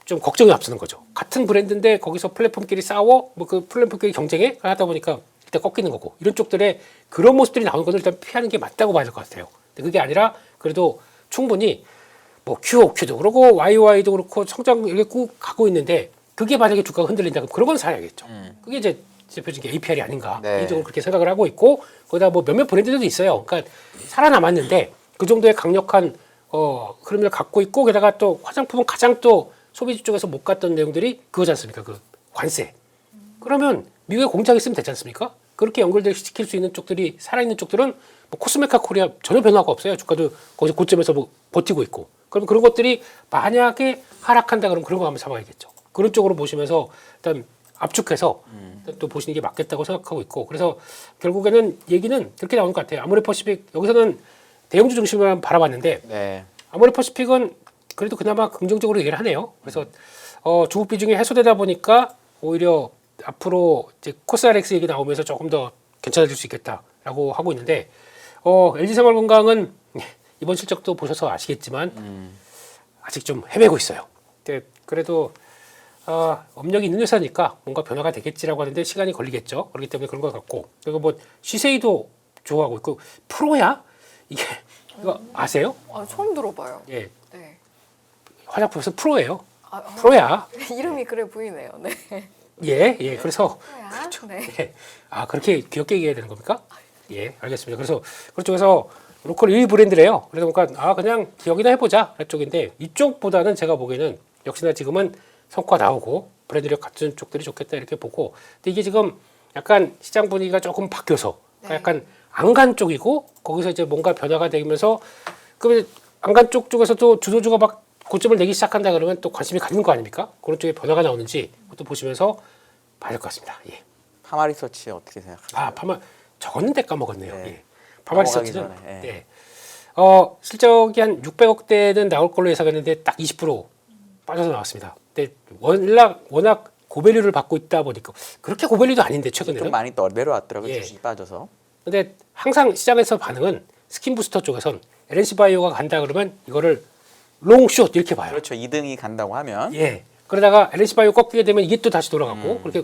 좀 걱정이 앞서는 거죠. 같은 브랜드인데 거기서 플랫폼끼리 싸워 뭐 그 플랫폼끼리 경쟁해 하다 보니까 일단 꺾이는 거고 이런 쪽들의 그런 모습들이 나오는 것을 일단 피하는 게 맞다고 봐야 될 것 같아요. 근데 그게 아니라 그래도 충분히 뭐 QOQ도 그렇고 YY도 그렇고 성장 이렇게 꾹 가고 있는데 그게 만약에 주가가 흔들린다 그럼 그런 건 사야겠죠. 그게 이제 대표적인 게 APR이 아닌가 네. 개인적으로 그렇게 생각을 하고 있고 거기다 뭐 몇몇 브랜드들도 있어요. 그러니까 살아남았는데 그 정도의 강력한 흐름을 갖고 있고 게다가 또 화장품은 가장 또 소비주 쪽에서 못 갔던 내용들이 그거지 않습니까? 그 관세. 그러면 미국에 공장 있으면 되지 않습니까? 그렇게 연결시킬 수 있는 쪽들이 살아있는 쪽들은 뭐 코스메카 코리아 전혀 변화가 없어요. 주가도 거기서 고점에서 뭐 버티고 있고. 그럼 그런 것들이 만약에 하락한다 그러면 그런 거 한번 잡아야겠죠. 그런 쪽으로 보시면서 일단 압축해서 일단 또 보시는 게 맞겠다고 생각하고 있고 그래서 결국에는 얘기는 그렇게 나오는 것 같아요. 아모레퍼시픽 여기서는 대형주 중심으로 바라봤는데 네. 아모레퍼시픽은 그래도 그나마 긍정적으로 얘기를 하네요. 그래서 중국 비중이 해소되다 보니까 오히려 앞으로 이제 코스알엑스 얘기 나오면서 조금 더 괜찮아질 수 있겠다라고 하고 있는데 LG생활건강은 이번 실적도 보셔서 아시겠지만 아직 좀 헤매고 있어요. 근데 그래도 업력이 있는 회사니까 뭔가 변화가 되겠지라고 하는데 시간이 걸리겠죠. 그렇기 때문에 그런 것 같고 그리고 뭐 시세이도 좋아하고 있고 프로야 이게 이거 아세요? 처음 들어봐요. 예, 네. 화장품에서 프로예요. 아, 프로야. 이름이 그래 보이네요. 네. 예. 그래서 뭐야? 네. 예. 그렇게 귀엽게 얘기해야 되는 겁니까? 예, 알겠습니다. 그래서 그쪽에서 로컬 1위 브랜드래요. 그러다 보니까 그냥 기억이나 해보자 쪽인데 이쪽보다는 제가 보기에는 역시나 지금은 성과 나오고 브랜드력 같은 쪽들이 좋겠다 이렇게 보고 근데 이게 지금 약간 시장 분위기가 조금 바뀌어서 네. 약간 안간 쪽이고 거기서 이제 뭔가 변화가 되면서 그 안간 쪽에서도 주도주가 막 고점을 내기 시작한다 그러면 또 관심이 가는 거 아닙니까? 그런 쪽에 변화가 나오는지 그것도 보시면서 봐야 될 것 같습니다. 예. 파마리서치 어떻게 생각하세요? 적었는데 까먹었네요. 네. 예. 파마리서치는 넘어가기 전에, 예. 네. 실적이 한 600억대는 나올 걸로 예상했는데 딱 20% 빠져서 나왔습니다. 근데 워낙 고밸류를 받고 있다 보니까 그렇게 고밸류도 아닌데 좀 최근에는. 많이 내려왔더라고요. 예. 주식이 빠져서. 근데 항상 시장에서 반응은 스킨부스터 쪽에선 LNC 바이오가 간다 그러면 이거를 롱숏 이렇게 봐요. 그렇죠. 2등이 간다고 하면 예. 그러다가 LNC 바이오 꺾이게 되면 이게 또 다시 돌아가고 그렇게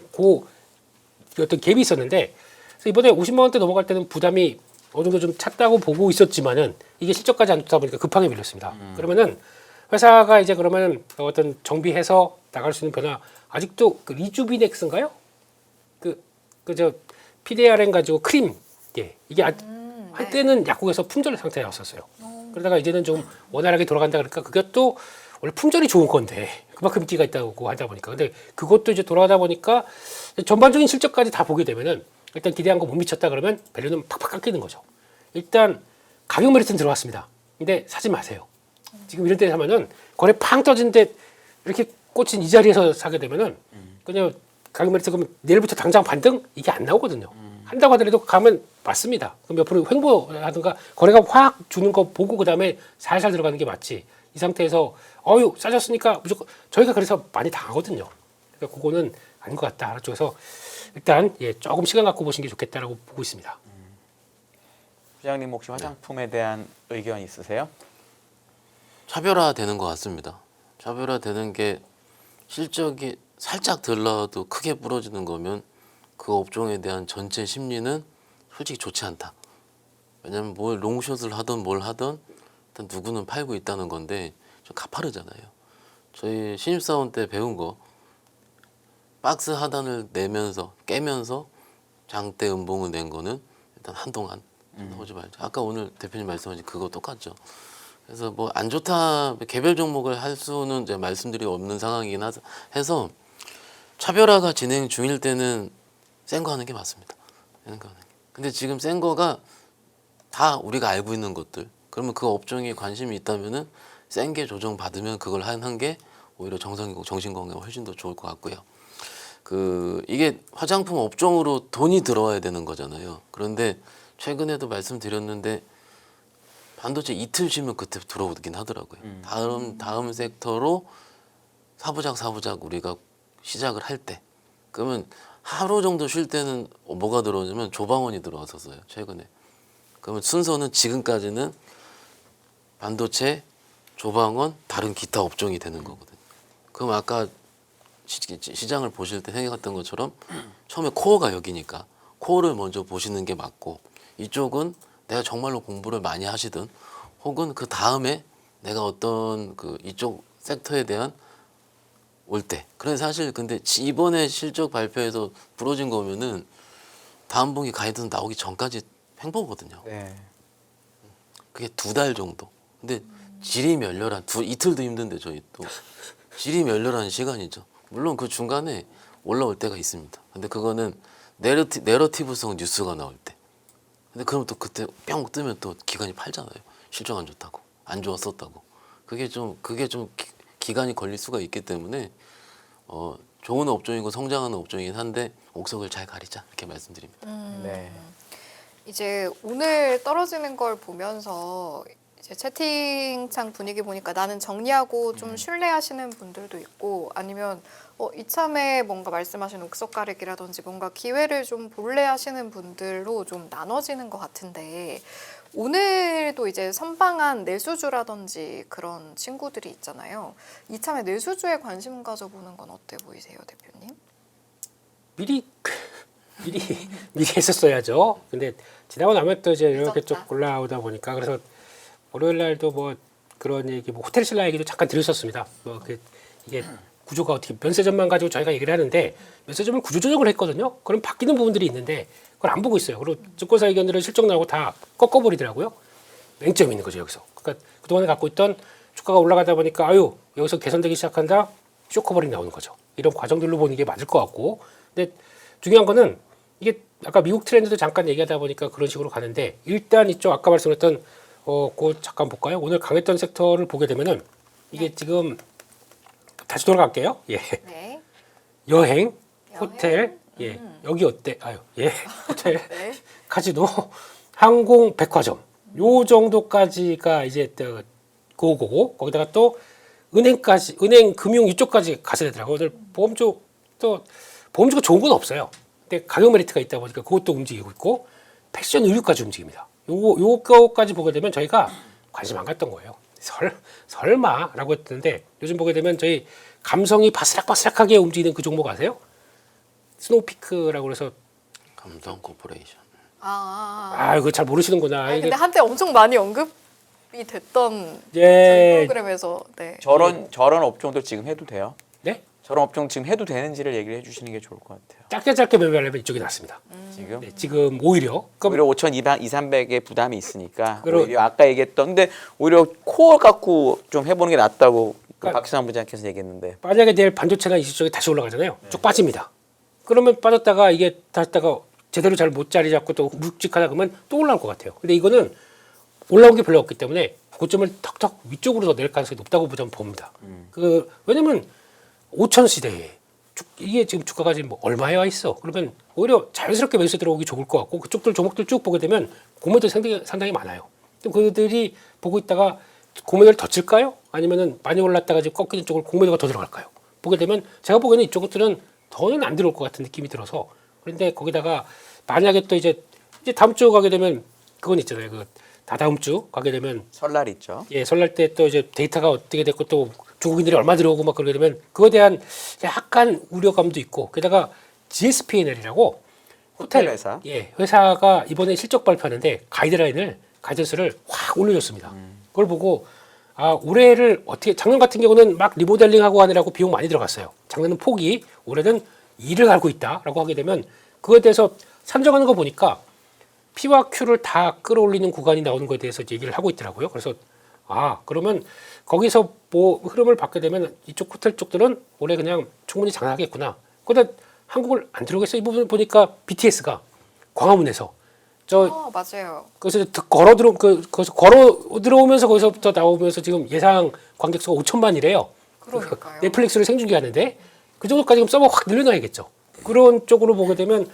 어떤 갭이 있었는데 그래서 이번에 50만 원대 넘어갈 때는 부담이 어느 정도 좀 찼다고 보고 있었지만은 이게 실적까지 안 좋다 보니까 급하게 밀렸습니다. 그러면은 회사가 이제 그러면 어떤 정비해서 나갈 수 있는 변화 아직도 그 리주비넥스인가요? 그저 PDRN 가지고 크림 이게 한때는 약국에서 품절 상태였었어요. 그러다가 이제는 좀 원활하게 돌아간다 그러니까 그것도 원래 품절이 좋은 건데 그만큼 인기가 있다고 하다 보니까 근데 그것도 이제 돌아가다 보니까 전반적인 실적까지 다 보게 되면은 일단 기대한 거 못 미쳤다 그러면 밸류는 팍팍 깎이는 거죠. 일단 가격 메리트는 들어왔습니다. 근데 사지 마세요. 지금 이런 때 사면은 거래 팡 터진데 이렇게 꽂힌 이 자리에서 사게 되면은 그냥 가격 메리트 그러면 내일부터 당장 반등 이게 안 나오거든요. 한다고 하더라도 가면 맞습니다. 그럼 옆으로 횡보하든가 거래가 확 주는 거 보고 그다음에 살살 들어가는 게 맞지. 이 상태에서 어유 싸졌으니까 무조건 저희가 그래서 많이 당하거든요. 그러니까 그거는 아닌 것 같다. 그래서 일단 예, 조금 시간 갖고 보시는 게 좋겠다라고 보고 있습니다. 부장님 혹시 화장품에 대한 의견 있으세요? 차별화되는 것 같습니다. 차별화되는 게 실적이 살짝 들러도 크게 부러지는 거면 그 업종에 대한 전체 심리는 솔직히 좋지 않다. 왜냐면 뭘 롱숏을 하든 뭘 하든 일단 누구는 팔고 있다는 건데 좀 가파르잖아요. 저희 신입사원 때 배운 거 박스 하단을 내면서 깨면서 장대 음봉을 낸 거는 일단 한동안 나오지 말자. 아까 오늘 대표님 말씀하신 그거 똑같죠. 그래서 뭐 안 좋다 개별 종목을 할 수는 이제 말씀드리 없는 상황이긴 해서 차별화가 진행 중일 때는 센 거 하는 게 맞습니다. 센 거 하는 게. 근데 지금 센 거가 다 우리가 알고 있는 것들. 그러면 그 업종에 관심이 있다면은 센 게 조정 받으면 그걸 하는 게 오히려 정신 건강에 훨씬 더 좋을 것 같고요. 이게 화장품 업종으로 돈이 들어와야 되는 거잖아요. 그런데 최근에도 말씀드렸는데 반도체 이틀 쉬면 그때 들어오긴 하더라고요. 다음 섹터로 사부작 우리가 시작을 할 때 그러면 하루 정도 쉴 때는 뭐가 들어오냐면 조방원이 들어왔었어요. 최근에. 그러면 순서는 지금까지는 반도체, 조방원, 다른 기타 업종이 되는 거거든요. 그럼 아까 시장을 보실 때 생각했던 것처럼 처음에 코어가 여기니까 코어를 먼저 보시는 게 맞고 이쪽은 내가 정말로 공부를 많이 하시든 혹은 그 다음에 내가 어떤 이쪽 섹터에 대한 올 때. 그래서 사실 근데 이번에 실적 발표에서 부러진 거면은 다음 분기 가이드 나오기 전까지 횡보거든요. 네. 그게 2달 정도. 근데 질이 멸렬한 이틀도 힘든데 저희 또 질이 멸렬한 시간이죠. 물론 그 중간에 올라올 때가 있습니다. 근데 그거는 내러티브성 뉴스가 나올 때. 근데 그럼 또 그때 뿅 뜨면 또 기관이 팔잖아요. 실적 안 좋다고, 안 좋았었다고. 그게 좀 기간이 걸릴 수가 있기 때문에 좋은 업종이고 성장하는 업종이긴 한데 옥석을 잘 가리자 이렇게 말씀드립니다. 네. 이제 오늘 떨어지는 걸 보면서 이제 채팅창 분위기 보니까 나는 정리하고 좀 신뢰하시는 분들도 있고 아니면 이참에 뭔가 말씀하신 옥석 가리기라든지 뭔가 기회를 좀 볼래 하시는 분들로 좀 나눠지는 것 같은데 오늘도 이제 선방한 내수주라든지 그런 친구들이 있잖아요. 이참에 내수주에 관심 가져보는 건 어때 보이세요, 대표님? 미리 했었어야죠. 근데 지나고 나면 또 이제 이렇게 쭉 늦었다. 올라오다 보니까 그래서 월요일 날도 뭐 그런 얘기, 뭐 호텔 신라 얘기도 잠깐 드렸었습니다. 이게 구조가 어떻게 면세점만 가지고 저희가 얘기를 하는데 면세점은 구조 조정을 했거든요. 그럼 바뀌는 부분들이 있는데 그걸 안 보고 있어요. 그리고 증권사 의견들은 실적 나오고 다 꺾어버리더라고요. 맹점이 있는 거죠 여기서. 그러니까 그동안에 갖고 있던 주가가 올라가다 보니까 아유 여기서 개선되기 시작한다. 쇼커버링 나오는 거죠. 이런 과정들로 보는 게 맞을 것 같고. 근데 중요한 거는 이게 아까 미국 트렌드도 잠깐 얘기하다 보니까 그런 식으로 가는데 일단 이쪽 아까 말씀드렸던 그거 잠깐 볼까요? 오늘 강했던 섹터를 보게 되면은 이게 지금 다시 돌아갈게요. 예. 네. 여행, 호텔, 예. 여기 어때? 예. 호텔, 네. 카지노, 항공, 백화점. 요 정도까지가 이제 그거고 거기다가 또 은행까지, 은행, 금융 이쪽까지 가셔야 되더라고요. 오늘 보험주가 좋은 건 없어요. 근데 가격 메리트가 있다 보니까 그것도 움직이고 있고 패션 의류까지 움직입니다. 요거까지 보게 되면 저희가 관심 안 갔던 거예요. 설마라고 했는데 요즘 보게 되면 저희 감성이 바스락바스락하게 움직이는 그 종목 아세요? 스노우피크라고 그래서 감성 코퍼레이션. 그거 잘 모르시는구나. 아니, 이게 근데 한때 엄청 많이 언급이 됐던 예. 프로그램에서 네. 저런 업종도 지금 해도 돼요? 네? 저런 업종 지금 해도 되는지를 얘기를 해주시는 게 좋을 것 같아요. 짧게 매매하려면 이쪽이 낫습니다. 지금 네, 지금 오히려 오히려 5,200의 부담이 있으니까 그리고- 오히려 아까 얘기했던 근데 오히려 코어 갖고 좀 해보는 게 낫다고 그러니까- 박수환 부장께서 얘기했는데 만약에 내일 반도체나 이쪽 쪽이 다시 올라가잖아요. 쭉 빠집니다. 그러면 빠졌다가 이게 다시다가 제대로 잘 못 자리 잡고 또 묵직하다 그러면 또 올라올 것 같아요. 근데 이거는 올라온 게 별로 없기 때문에 고점을 턱턱 위쪽으로 더 내릴 가능성이 높다고 저는 봅니다. 왜냐면 5천 시대에 이게 지금 주가가 지금 뭐 얼마에 와 있어. 그러면 오히려 자연스럽게 매수 들어오기 좋을 것 같고 그쪽들 종목들 쭉 보게 되면 공매도 상당히 많아요. 그들이 보고 있다가 공매도를 더 칠까요? 아니면은 많이 올랐다가 지금 꺾이는 쪽을 공매도가 더 들어갈까요? 보게 되면 제가 보기에는 이쪽들은 더는 안 들어올 것 같은 느낌이 들어서 그런데 거기다가 만약에 또 이제 다음 주 가게 되면 그건 있잖아요. 그 다다음 주 가게 되면 설날 있죠. 예, 설날 때 또 이제 데이터가 어떻게 됐고 또 중국인들이 얼마 들어오고 막 그러게 되면 그거에 대한 약간 우려감도 있고 게다가 GSP&L이라고 호텔 회사. 예, 회사가 이번에 실적 발표하는데 가이던스를 확 올려줬습니다. 그걸 보고 아 올해를 어떻게 작년 같은 경우는 막 리모델링하고 하느라고 비용 많이 들어갔어요. 작년은 포기, 올해는 일을 갈고 있다라고 하게 되면 그거에 대해서 산정하는 거 보니까 P와 Q를 다 끌어올리는 구간이 나오는 것에 대해서 얘기를 하고 있더라고요. 그래서 아 그러면 거기서 뭐 흐름을 받게 되면 이쪽 호텔 쪽들은 올해 그냥 충분히 장악하겠구나. 그런데 한국을 안 들어오겠어. 이 부분 보니까 BTS가 광화문에서 맞아요. 그래서 걸어 들어오면서 거기서부터 나오면서 지금 예상 관객수가 5천만이래요. 그러니까요. 넷플릭스를 생중계하는데 그 정도까지 지금 서버 확 늘려놔야겠죠. 그런 쪽으로 보게 되면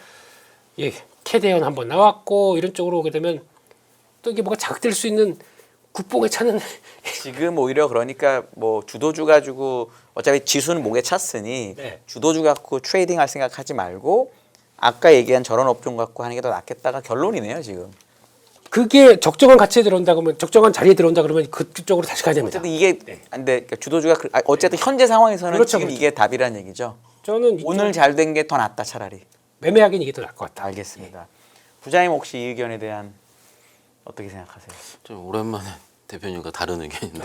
예, 캐대언 한번 나왔고 이런 쪽으로 오게 되면 또 이게 뭐가 자극될 수 있는 국뽕에 차는 지금 오히려 그러니까 뭐 주도주 가지고 어차피 지수는 목에 찼으니 네. 주도주 갖고 트레이딩 할 생각하지 말고 아까 얘기한 저런 업종 갖고 하는 게 더 낫겠다가 결론이네요 지금. 그게 적정한 가치에 들어온다 그러면 적정한 자리에 들어온다 그러면 그쪽으로 다시 가야 됩니다. 어쨌든 이게 네. 근데 그러니까 주도주가 어쨌든 현재 상황에서는 그렇죠, 지금 그렇죠. 이게 답이란 얘기죠. 저는 오늘 잘 된 게 더 낫다 차라리. 매매하기는 이게 더 나을 것 같다. 알겠습니다. 부장님 혹시 이 의견에 대한 어떻게 생각하세요? 좀 오랜만에 대표님과 다른 의견인데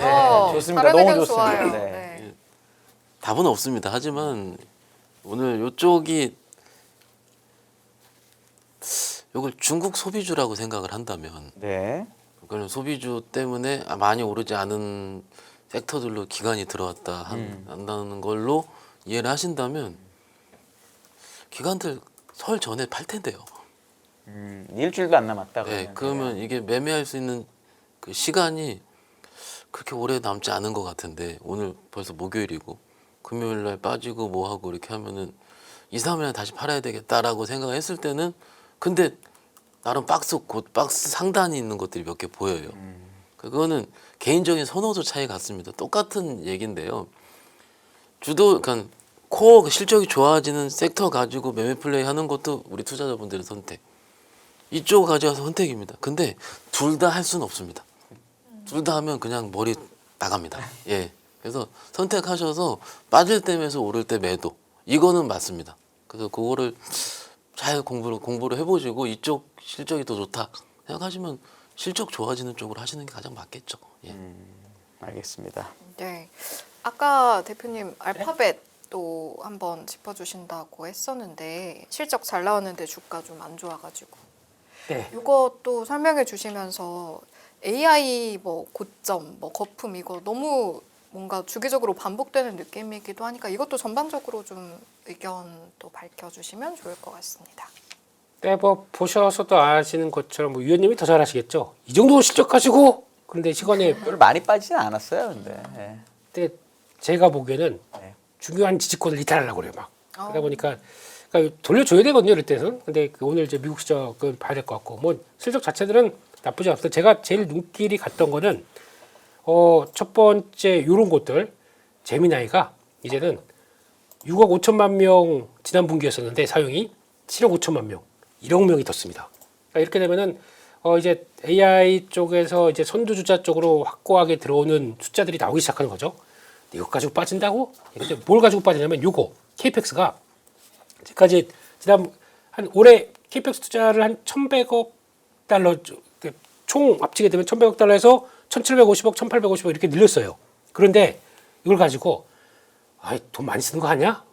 좋습니다. 다른 너무 의견 좋습니다. 좋아요. 네. 네. 답은 없습니다. 하지만 오늘 이쪽이 이걸 중국 소비주라고 생각을 한다면 네. 그거는 소비주 때문에 많이 오르지 않은 섹터들로 기관이 들어왔다 한다는 걸로 이해를 하신다면 기관들 설 전에 팔 텐데요. 일주일도 안 남았다. 네, 그러면 이게 매매할 수 있는 그 시간이 그렇게 오래 남지 않은 것 같은데 오늘 벌써 목요일이고 금요일 날 빠지고 뭐 하고 이렇게 하면은 2, 3일에 다시 팔아야 되겠다라고 생각을 했을 때는 근데 나름 박스 상단이 있는 것들이 몇 개 보여요. 그거는 개인적인 선호도 차이 같습니다. 똑같은 얘기인데요. 그러니까 코어 실적이 좋아지는 섹터 가지고 매매 플레이 하는 것도 우리 투자자분들의 선택. 이쪽 가져가서 선택입니다. 근데 둘 다 할 수는 없습니다. 둘 다 하면 그냥 머리 나갑니다. 예. 그래서 선택하셔서 빠질 때면서 오를 때 매도. 이거는 맞습니다. 그래서 그거를 잘 공부를 해보시고 이쪽 실적이 더 좋다 생각하시면 실적 좋아지는 쪽으로 하시는 게 가장 맞겠죠. 예. 알겠습니다. 네. 아까 대표님 알파벳도 한번 짚어주신다고 했었는데 실적 잘 나왔는데 주가 좀 안 좋아가지고 네. 이것도 설명해 주시면서 AI 뭐 고점, 뭐 거품 이거 너무 뭔가 주기적으로 반복되는 느낌이기도 하니까 이것도 전반적으로 좀 의견도 밝혀주시면 좋을 것 같습니다. 네, 뭐 보셔서도 아시는 것처럼 뭐 위원님이 더 잘하시겠죠. 이 정도 실적 가지고 그런데 시간에 별로 많이 빠지진 않았어요, 근데. 네. 근데 제가 보기에는 네. 중요한 지지권을 이탈하려고 그래요 막. 그러다 보니까 그러니까 돌려줘야 되거든요 이럴 때는. 근데 그 오늘 이제 미국 실적을 봐야 될 것 같고 뭐 실적 자체들은 나쁘지 않았어요. 제가 제일 눈길이 갔던 거는 첫 번째 이런 곳들 제미나이가 이제는 6억 5천만 명 지난 분기였었는데 사용이 7억 5천만 명, 1억 명이 떴습니다. 그러니까 이렇게 되면은 이제 AI 쪽에서 이제 선두주자 쪽으로 확고하게 들어오는 숫자들이 나오기 시작하는 거죠. 이것 가지고 빠진다고? 근데 뭘 가지고 빠지냐면 요거 KPX가 지금까지 한 올해 KPX 투자를 한 1,100억 달러 총 합치게 되면 1,100억 달러에서 1,750억, 1,850억 이렇게 늘렸어요. 그런데 이걸 가지고 돈 많이 쓰는 거 아니야?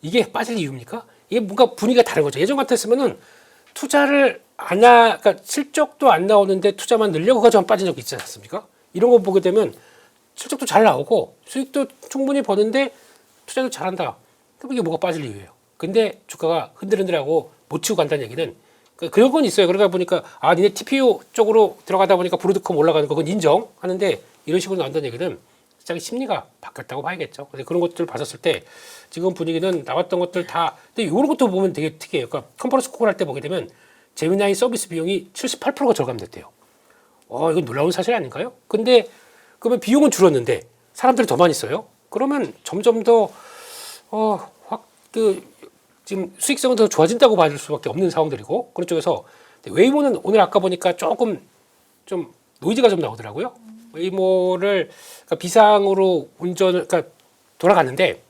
이게 빠질 이유입니까? 이게 뭔가 분위기가 다른 거죠. 예전 같았으면은 투자를 그러니까 실적도 안 나오는데 투자만 늘려고 가지고 빠진 적이 있지 않습니까? 이런 거 보게 되면 실적도 잘 나오고 수익도 충분히 버는데 투자도 잘한다. 그럼 이게 뭐가 빠질 이유예요? 근데 주가가 흔들흔들하고 못 치고 간다는 얘기는 그런 건 있어요. 그러다 보니까 아 니네 TPU 쪽으로 들어가다 보니까 브로드컴 올라가는 거 그건 인정하는데 이런 식으로 나온다는 얘기는 시장의 심리가 바뀌었다고 봐야겠죠. 근데 그런 것들을 봤었을 때 지금 분위기는 나왔던 것들 다 근데 이런 것도 보면 되게 특이해요. 그러니까 컨퍼런스 콜 할 때 보게 되면 제미나이 서비스 비용이 78%가 절감됐대요. 이건 놀라운 사실 아닌가요? 근데 그러면 비용은 줄었는데 사람들이 더 많이 써요. 그러면 점점 더확그 지금 수익성은 더 좋아진다고 봐줄 수밖에 없는 상황들이고 그런 쪽에서 웨이모는 오늘 아까 보니까 조금 좀 노이즈가 좀 나오더라고요. 웨이모를 그러니까 비상으로 운전을 그러니까 돌아갔는데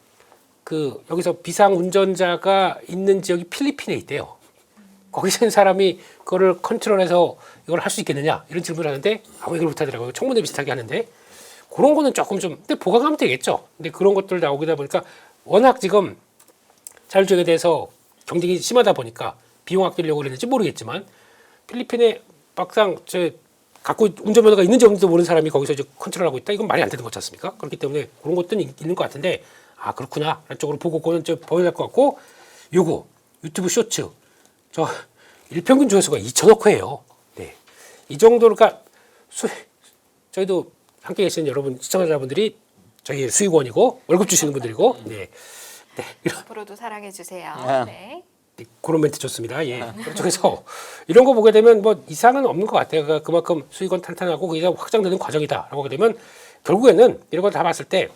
그 여기서 비상 운전자가 있는 지역이 필리핀에 있대요. 거기서 있는 사람이 그거를 컨트롤해서 이걸 할 수 있겠느냐 이런 질문을 하는데 아무 얘기를 못하더라고요. 청문회 비슷하게 하는데 그런 거는 조금 좀 근데 보강하면 되겠죠. 근데 그런 것들 나오다 보니까 워낙 지금 자율주행에 대해서 경쟁이 심하다 보니까 비용 아끼려고 그랬는지 모르겠지만 필리핀에 막상 갖고 운전면허가 있는지 없는지도 모르는 사람이 거기서 이제 컨트롤하고 있다. 이건 말이 안 되는 거지 않습니까? 그렇기 때문에 그런 것들은 있는 것 같은데 아 그렇구나. 이런 쪽으로 보고 그거는 좀 보여야 될 것 같고 요거 유튜브 쇼츠 저 일평균 조회수가 2천억 회예요. 네. 이 정도로 그러니까 저희도 함께 계시는 여러분 시청자분들이 저희 수익원이고 월급 주시는 분들이고 네. 앞으로도 사랑해 주세요. 아. 네. 그런 멘트 좋습니다. 예. 그쪽에서 이런 거 보게 되면 뭐 이상은 없는 것 같아요. 그러니까 그만큼 수익은 탄탄하고 그게 확장되는 과정이다라고 하게 되면 결국에는 이런 걸 다 봤을 때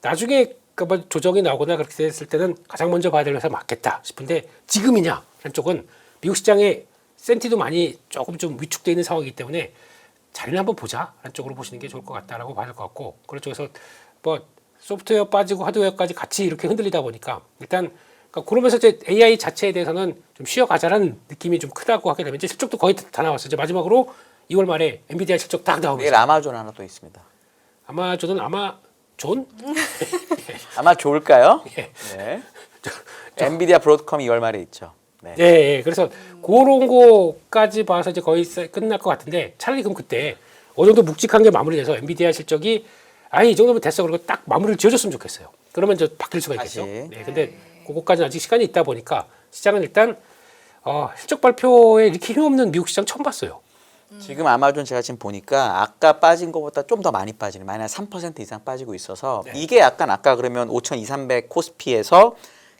나중에 뭐 조정이 나오거나 그렇게 됐을 때는 가장 먼저 봐야 될 회사 맞겠다 싶은데 지금이냐 이런 쪽은 미국 시장의 센티도 많이 조금 좀 위축되어 있는 상황이기 때문에 자리를 한번 보자 라는 쪽으로 보시는 게 좋을 것 같다라고 봐야 될 것 같고 그런 쪽에서 뭐 소프트웨어 빠지고 하드웨어까지 같이 이렇게 흔들리다 보니까 일단 그러니까 그러면서 이제 AI 자체에 대해서는 좀 쉬어가자라는 느낌이 좀 크다고 하게 되면 이제 실적도 거의 다 나왔어요. 이제 마지막으로 2월 말에 엔비디아 실적 딱 나오면서 내일 아마존 하나 또 있습니다. 아마존은 아마존? 아마 좋을까요? 예. 네. 엔비디아 브로드컴이 2월 말에 있죠. 네. 예, 예. 그래서 그런 거까지 봐서 이제 거의 끝날 것 같은데 차라리 그럼 그때 어느 정도 묵직한 게 마무리돼서 엔비디아 실적이 아니 이 정도면 됐어 그리고 딱 마무리를 지어줬으면 좋겠어요. 그러면 이제 바뀔 수가 있겠죠. 다시. 네, 근데 그거까지는 아직 시간이 있다 보니까 시장은 일단 실적 발표에 이렇게 힘없는 미국 시장 처음 봤어요. 지금 아마존 제가 지금 보니까 아까 빠진 것보다 좀 더 많이 빠지는 마이너스 3% 이상 빠지고 있어서 네. 이게 약간 아까 그러면 5,200 코스피에서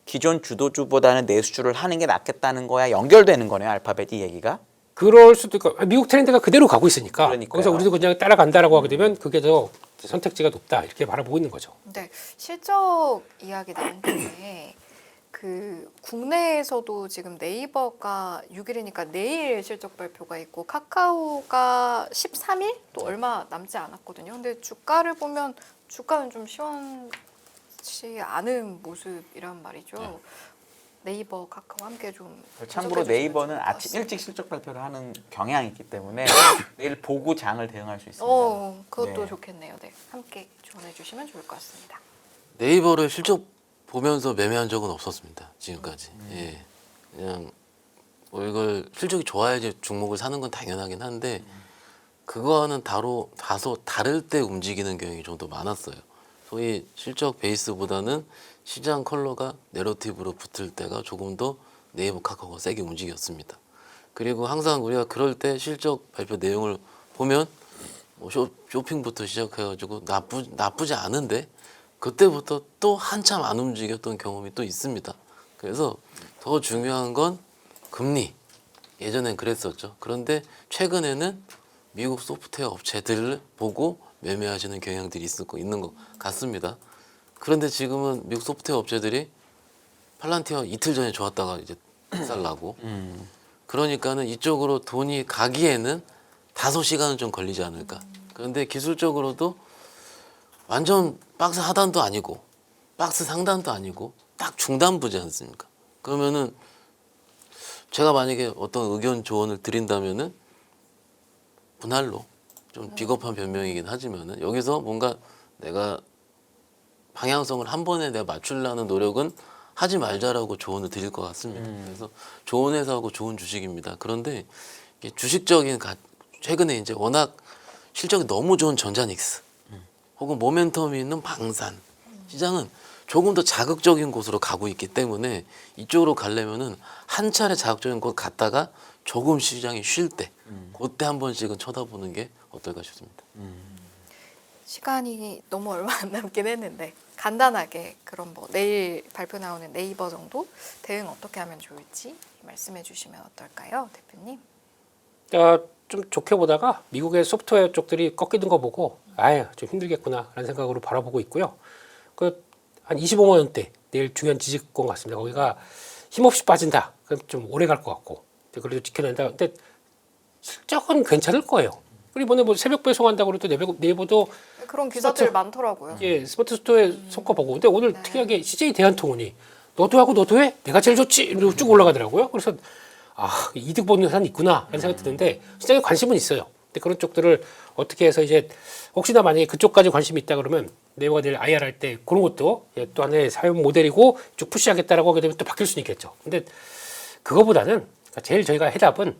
기존 주도주보다는 내수주를 하는 게 낫겠다는 거야 연결되는 거네요. 알파벳 이 얘기가. 그럴 수도 있고 미국 트렌드가 그대로 가고 있으니까 그러니까요. 거기서 우리도 그냥 따라간다라고 하게 되면 그게 더 선택지가 높다 이렇게 바라보고 있는 거죠. 네, 실적 이야기 나온 김에 그 국내에서도 지금 네이버가 6일이니까 내일 실적 발표가 있고 카카오가 13일 또 얼마 남지 않았거든요. 근데 주가를 보면 주가는 좀 시원치 않은 모습이란 말이죠. 네이버, 카카오 함께 좀 참고로 분석해 주시면 네이버는 좋을 것 아침 같습니다. 일찍 실적 발표를 하는 경향이 있기 때문에 내일 보고 장을 대응할 수 있습니다. 그것도 네. 좋겠네요. 네, 함께 조언해 주시면 좋을 것 같습니다. 네이버를 실적 보면서 매매한 적은 없었습니다. 지금까지. 예. 그냥 뭐 이걸 실적이 좋아야지 종목을 사는 건 당연하긴 한데 그거와는 다소 다를 때 움직이는 경향이 좀 더 많았어요. 소위 실적 베이스보다는 시장 컬러가 내러티브로 붙을 때가 조금 더 네이버 카카오가 세게 움직였습니다. 그리고 항상 우리가 그럴 때 실적 발표 내용을 보면 뭐 쇼핑부터 시작해가지고 나쁘지 않은데 그때부터 또 한참 안 움직였던 경험이 또 있습니다. 그래서 더 중요한 건 금리. 예전엔 그랬었죠. 그런데 최근에는 미국 소프트웨어 업체들을 보고 매매하시는 경향들이 있는 것 같습니다. 그런데 지금은 미국 소프트웨어 업체들이 팔란티어 이틀 전에 좋았다가 이제 살라고. 그러니까는 이쪽으로 돈이 가기에는 다소 시간은 좀 걸리지 않을까. 그런데 기술적으로도 완전 박스 하단도 아니고 박스 상단도 아니고 딱 중단부지 않습니까? 그러면은 제가 만약에 어떤 의견 조언을 드린다면은 분할로 좀 비겁한 변명이긴 하지만은 여기서 뭔가 내가 방향성을 한 번에 내가 맞추려는 노력은 하지 말자라고 조언을 드릴 것 같습니다. 그래서 좋은 회사하고 좋은 주식입니다. 그런데 이게 주식적인 최근에 이제 워낙 실적이 너무 좋은 전자닉스 혹은 모멘텀이 있는 방산 시장은 조금 더 자극적인 곳으로 가고 있기 때문에 이쪽으로 가려면은 한 차례 자극적인 곳 갔다가 조금 시장이 쉴 때 그때 한 번씩은 쳐다보는 게 어떨까 싶습니다. 시간이 너무 얼마 안 남긴 했는데 간단하게 그럼 뭐 내일 발표 나오는 네이버 정도 대응 어떻게 하면 좋을지 말씀해 주시면 어떨까요, 대표님? 좀 좋게 보다가 미국의 소프트웨어 쪽들이 꺾이는 거 보고 아유 좀 힘들겠구나라는 생각으로 바라보고 있고요. 그 한 25만 원대 내일 중요한 지지권 같습니다. 거기가 힘없이 빠진다. 그럼 좀 오래 갈 것 같고 그래도 지켜낸다. 근데 실적은 괜찮을 거예요. 그리고 이번에 뭐 새벽 배송한다고 그래도 네이버도 그런 기사들 많더라고요. 예, 스마트 스토어에 성과 보고. 근데 오늘 특이하게 CJ 대한통운이 너도 하고 너도 해? 내가 제일 좋지. 이러고 쭉 올라가더라고요. 그래서 아 이득 보는 회사는 있구나 이런 생각이 드는데 시장에 관심은 있어요. 근데 그런 쪽들을 어떻게 해서 이제 혹시나 만약에 그쪽까지 관심이 있다 그러면 네이버가 내일 IR 할 때 그런 것도 또 하나의 사용 모델이고 쭉 푸시하겠다라고 하게 되면 또 바뀔 수는 있겠죠. 근데 그거보다는 제일 저희가 해답은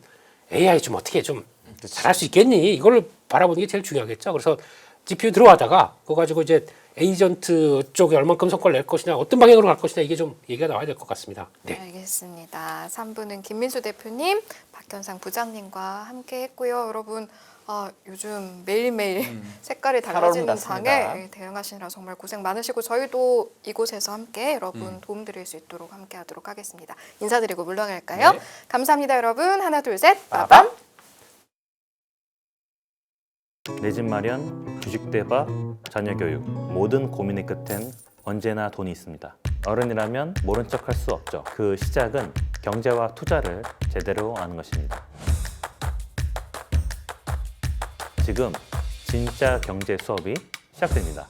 AI 좀 어떻게 좀 잘할 수 있겠니? 이걸 바라보는 게 제일 중요하겠죠. 그래서 GPU 들어가다가 그거 가지고 이제 에이전트 쪽에 얼만큼 성과를 낼 것이냐, 어떤 방향으로 갈 것이냐 이게 좀 얘기가 나와야 될 것 같습니다. 네. 알겠습니다. 3부는 김민수 대표님, 박현상 부장님과 함께 했고요. 여러분 요즘 매일매일 색깔이 달라지는 살얼음 장에 났습니다. 대응하시느라 정말 고생 많으시고 저희도 이곳에서 함께 여러분 도움드릴 수 있도록 함께 하도록 하겠습니다. 인사드리고 물러갈까요? 네. 감사합니다 여러분. 하나 둘 셋 빠밤. 내 집 마련, 주식 대박, 자녀 교육 모든 고민의 끝엔 언제나 돈이 있습니다. 어른이라면 모른 척 할 수 없죠. 그 시작은 경제와 투자를 제대로 아는 것입니다. 지금 진짜 경제 수업이 시작됩니다.